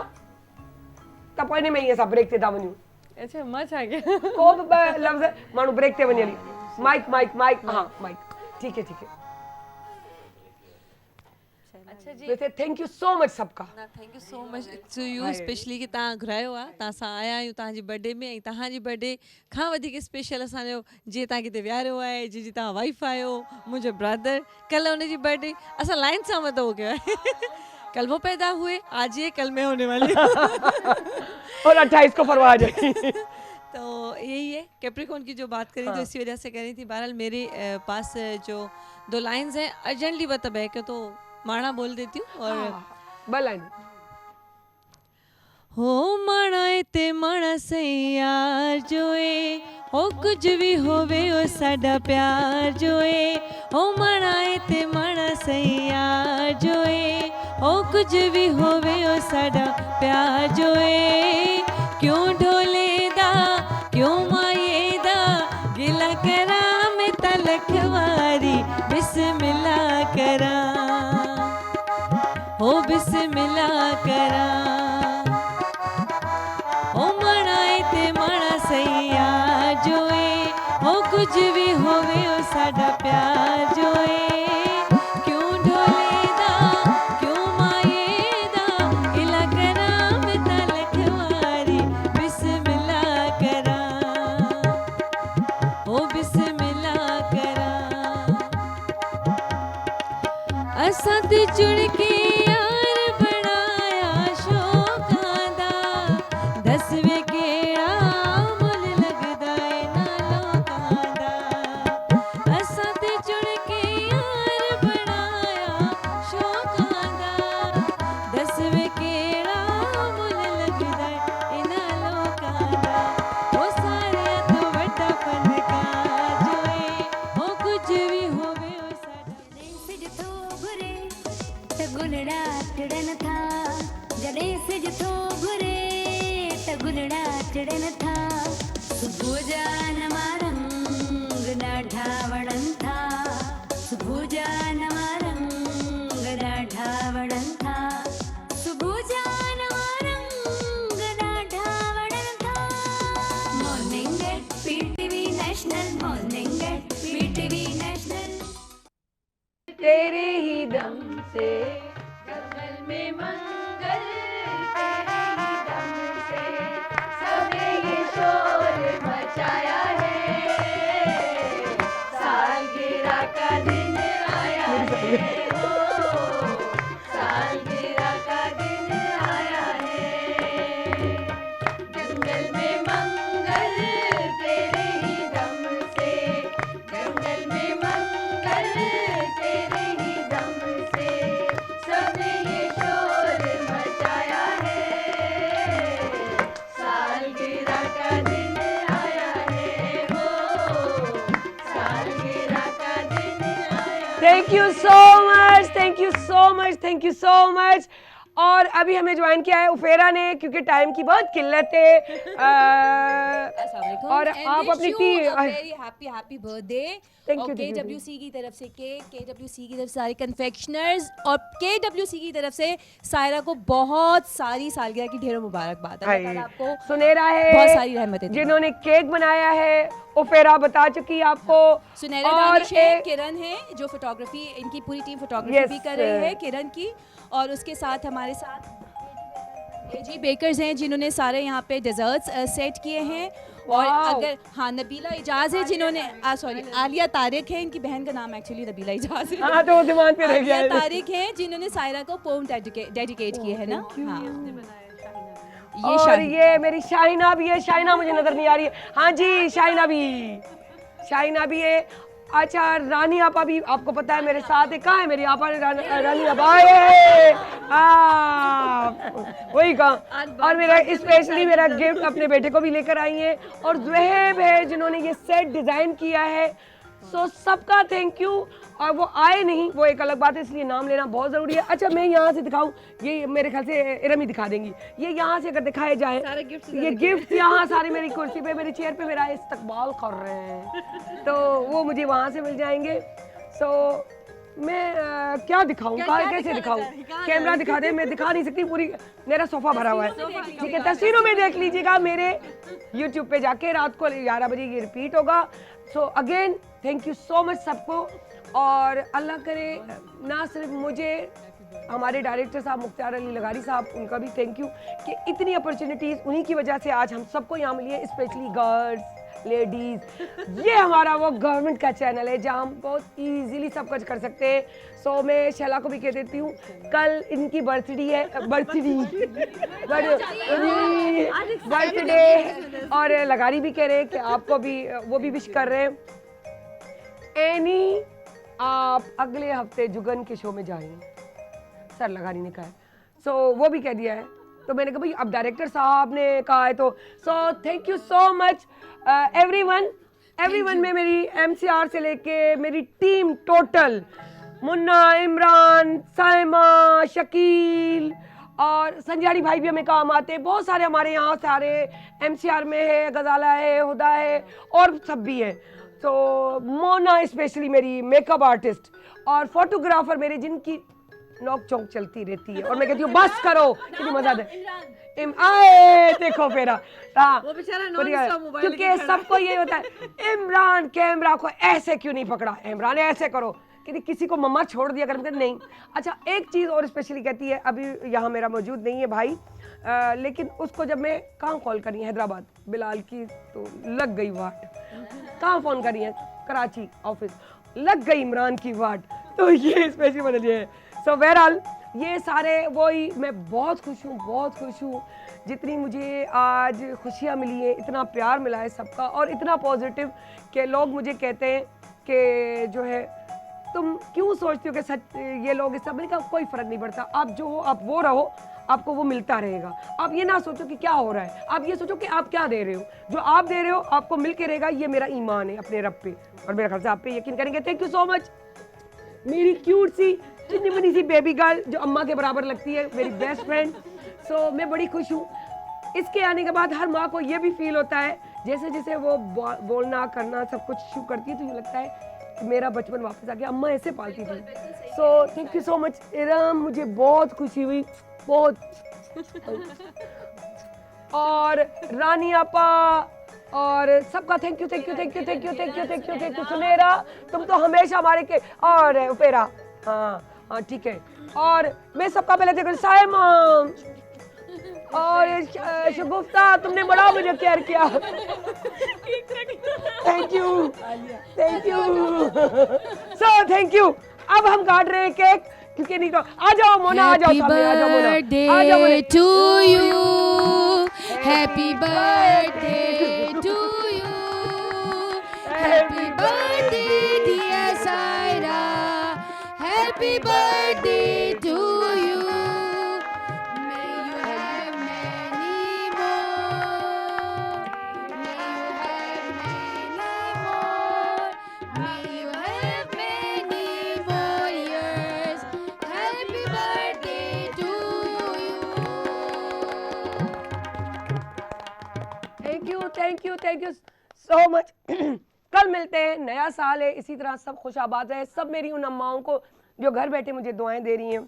त पोइ इन में ई असां ब्रेक ते था वञूं। अच्छा मच आ गया। को बि ॿ लफ़्ज़ माण्हू ब्रेक ते वञे, माइक माइक माइक, हाँ माइक, ठीक है ठीक है। अच्छा जी, वैसे थैंक यू सो मच सबका। Thank you so much to you, specially कि तव्हां घुरायो आहे, तव्हां सां आया आहियूं तव्हांजी बर्थडे में, ऐं तव्हांजी बर्थडे खां वधीक स्पेशल असांजो जीअं तव्हां किथे विहारियो आहे, जीअं तव्हां वाइफ आहियो, मुंहिंजो ब्रदर, कल्ह हुनजी बर्थडे असां लाइन सां वधो कयो आहे। कल वो पैदा हुए, आज ये, कल मैं होने वाली और 28 को फरवा आ जाएगी। तो यही है कैप्रिकॉर्न की जो बात करी तो इसी वजह से करी थी। बहरहाल मेरे पास जो 2 लाइंस हैं अर्जेंटली बता है कि तो माणा बोल देती हूँ। और बलन हो माणा ते माणा से यार जोए, हो कुछ भी होवे ओ साडा प्यार जोए, हो माणा ते माणा से यार जोए, हो कुछ भी होवे ओ साडा प्यार जोए, क्यों ढोले दा क्यों माये दा गिला करा मैं तलखवारी बिस्मिल्लाह करा, हो बिस्मिल्लाह करा, ओ मनाए ते मना सैया जोए, हो कुछ भी होवे ओ साडा प्यार जोए, क्यों ढोले दा क्यों माये दा गिला करा मैं तलखवारी बिस्मिल्लाह करा, ओ बिस्मिल्लाह करा, असां ते जुड़ के यार बनाया शौकां दा, दसवे केड़ा मुल लगदा ए ना लोकां दा, असां ते जुड़ के यार बनाया शौकां दा, दसवे केड़ा मुल लगदा ए ना लोकां दा, ओ सारे तो वड्डा फनकार जोए, ओ कुछ भी होवे ओ साडा जॾहिं सिज थो घुरे त गुलड़ा टिड़न था, जॾहिं सिज थो घुरे त गुलड़ा टिड़न था, सुबुह जा नवा रंग ॾाढा वणन था, सुबुह जा नवा रंग ॾाढा वणन था, सुबुह जा नवा रंग ॾाढा वणन था। Morning at PTV national, morning at PTV national. तेरे ही दम से जंगल में मंगल, तेरे ही दम से सबने ये शोर मचाया है, सालगिरह का दिन आया है, ओ सालगिरह का दिन आया है, जंगल में मंगल तेरे ही दम से, जंगल में मंगल तेरे ही दम से सबने ये शोर मचाया है, सालगिरह का दिन आया है, वो सालगिरह का दिन आया। Thank you so much, thank you so much, thank you so much. और अभी हमें ज्वाइन किया है उफेरा ने, क्योंकि टाइम की बहुत किल्लत है। और आप अपनी वेरी हैप्पी बर्थडे Thank और you, thank you. KWC की तरफ से केक, KWC की तरफ से सारे कन्फेक्शनर्स और KWC की तरफ से सायरा को बहुत सारी सालगिरह की ढेरों मुबारकबाद। अल्लाह ताला आपको सुनहरा है, बहुत सारी रहमतें दे। जिन्होंने केक बनाया है उफेरा बता चुकी है आपको। सुनहरा और दानिश है, किरण है जो फोटोग्राफी, इनकी पूरी टीम फोटोग्राफी Yes, भी कर रही है किरण की, और उसके साथ हमारे साथ AG बेकर्स हैं जिन्होंने सारे यहाँ पे डेजर्ट्स सेट किए हैं। और अगर हाँ, नबीला इजाज है जिन्होंने सॉरी आलिया तारिक है, इनकी बहन का नाम एक्चुअली नबीला इजाज है। हाँ, तो दिमाग पे रह गया आलिया है। तारिक है जिन्होंने सायरा को पोम डेडिकेट किए है ना। हाँ, ये और ये मेरी शाहिना भी है। शाहिना मुझे नजर नहीं आ रही है। हाँ जी, शाहिना भी है। अच्छा, रानी आपा भी आपको पता है मेरे साथ है। कहाँ है मेरी आपा? रानी आपा है, वही कहाँ। और मेरा स्पेशली मेरा गिफ्ट अपने बेटे को भी लेकर आई है। और ज़ुहैब है जिन्होंने ये सेट डिज़ाइन किया है। सो सबका थैंक यू। और वो आए नहीं, वो एक अलग बात है, इसलिए नाम लेना बहुत ज़रूरी है। अच्छा, मैं यहाँ से दिखाऊँ, ये मेरे ख्याल से इरम ही दिखा देंगी। ये यहाँ से अगर दिखाए जाए, ये गिफ्ट यहाँ सारे मेरी कुर्सी पे, मेरी चेयर पे मेरा इस्तकबाल कर रहे हैं, तो वो मुझे वहाँ से मिल जाएंगे। सो मैं क्या दिखाऊँ, कैसे दिखाऊँ? कैमरा दिखा दे, मैं दिखा नहीं सकती, पूरी मेरा सोफ़ा भरा हुआ है। ठीक है, तस्वीरों में देख लीजिएगा मेरे YouTube पे जाके, रात को 11 बजे ये रिपीट होगा। So again thank you so much सबको। और अल्लाह करे ना सिर्फ मुझे, हमारे डायरेक्टर साहब मुख्तार अली लगारी साहब, उनका भी थैंक यू कि इतनी अपॉर्चुनिटीज़ उन्हीं की वजह से आज हम सबको यहाँ मिली है, स्पेशली गर्ल्स लेडीज। ये हमारा वो गवर्नमेंट का चैनल है जहाँ हम बहुत इजीली सब कुछ कर सकते हैं। सो मैं शैला को भी कह देती हूँ, कल इनकी बर्थडे और लगारी भी कह रहे हैं कि आपको भी वो भी विश कर रहे हैं। एनी आप अगले हफ्ते जुगन के शो में जाएंगे, सर लगारी ने कहा है। सो वो भी कह दिया है। तो मैंने कहा भाई अब डायरेक्टर साहब ने कहा है तो so thank you so much everyone में मेरी MCR से लेके मेरी टीम टोटल, मुन्ना, इमरान, साइमा, शकील और संजारी भाई भी हमें काम आते हैं। बहुत सारे हमारे यहाँ सारे MCR में है, गजाला है, हुदा है और सब भी है। तो मोना स्पेशली मेरी मेकअप आर्टिस्ट और फोटोग्राफर मेरे जिनकी नोक चौक चलती रहती है और मैं कहती हूँ बस करो, कितनी मजा आता है। आए देखो फेरा, हाँ क्योंकि सबको ये होता है इमरान कैमरा को ऐसे क्यों नहीं पकड़ा, इमरान ऐसे करो, किसी को मम्मा छोड़ दिया कर नहीं। अच्छा एक चीज़ और स्पेशली कहती है, अभी यहाँ मेरा मौजूद नहीं है भाई, लेकिन उसको जब मैं कहाँ कॉल करी हैदराबाद बिलाल की तो लग गई वाट, कहाँ फ़ोन करी है कराची ऑफिस, लग गई इमरान की वाट, तो ये स्पेशली बदल है। सो बहरहाल ये सारे वही, मैं बहुत खुश हूँ जितनी मुझे आज खुशियाँ मिली है, इतना प्यार मिला है सबका और इतना पॉजिटिव कि लोग मुझे कहते हैं कि जो है तुम क्यों सोचती हो कि सच ये लोग इस सब, मैंने कहा कोई फ़र्क नहीं पड़ता, आप जो हो आप वो रहो, आपको वो मिलता रहेगा। आप ये ना सोचो कि क्या हो रहा है, आप ये सोचो कि आप क्या दे रहे हो, जो आप दे रहे हो आपको मिल के रहेगा। ये मेरा ईमान है अपने रब पे और मेरा ख्याल से आप पे यकीन करेंगे। थैंक यू सो मच मेरी क्यूट सी चिन्नी बनी सी बेबी गर्ल जो अम्मा के बराबर लगती है, मेरी बेस्ट फ्रेंड। सो मैं बड़ी खुश हूँ। इसके आने के बाद हर माँ को ये भी फील होता है, जैसे जैसे वो बोलना करना सब कुछ शुरू करती है तो ये लगता है कि मेरा बचपन वापस आ गया, अम्मा ऐसे पालती थी। So thank you so much Iram, मुझे बहुत खुशी हुई, बहुत। और रानी आपा और सबका थैंक यू। सुनेरा तुम तो हमेशा हमारे के, और उपेरा, हाँ ठीक है। और मैं सबका पहले देखो साइमा और शगुफ्ता, तुमने बड़ा मुझे केयर किया, thank you. So thank you. अब हम काट रहे हैं केक क्योंकि नहीं तो आ जाओ मोना, आ जाओ सामने, आ जाओ मोना, आ जाओ Mona. To you, happy birthday to you, happy birthday dear Saira, happy birthday to you, may you have many more, may you have many more years, happy birthday to you. Thank you so much. कल मिलते हैं, नया साल है, इसी तरह सब खुशाबाद रहे। सब मेरी उन अम्माओं को जो घर बैठे मुझे दुआएं दे रही हैं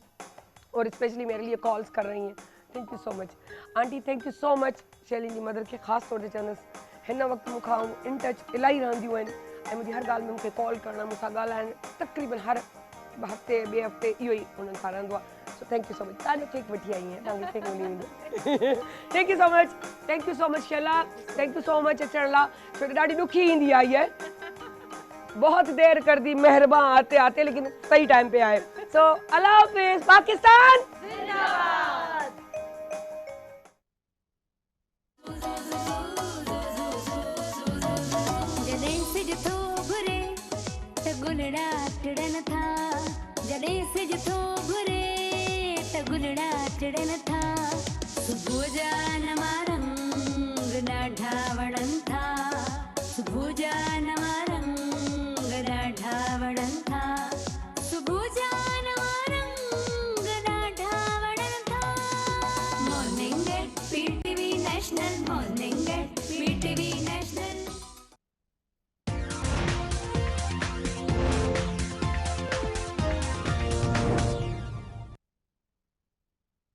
और स्पेशली मेरे लिए कॉल्स कर रही हैं, thank you so much aunty, thank you so much. शैली जी मदर के ख़ास तौर ते चवंदसि हिन वक़्तु मूंखां इन टच इलाही रहंदियूं आहिनि ऐं मुंहिंजी हर ॻाल्हि में मूंखे कॉल करणु, मूंसां ॻाल्हाइणु, तक़रीबन हर हफ़्ते ॿिए हफ़्ते इहो ई उन्हनि सां रहंदो आहे। So thank you so much. तव्हांजो केक वठी आई आहियां, तव्हांखे केक मिली वेंदो। Thank you so much Shaila, thank you so much अचण लाइ, छो त ॾाढी ॾुखी ईंदी आई है, बहुत देर कर दी मेहरबान आते आते, लेकिन सही टाइम पे आए। सो अल्लाह हाफिज पाकिस्तान जिंदाबाद। जॾहिं सिज थो घुरे त गुलड़ा टिड़न था, जॾहिं सिज थो घुरे त गुलड़ा टिड़न था, सुबुह जा नवा रंग ॾाढा वणनि था, सुबुह जा नवा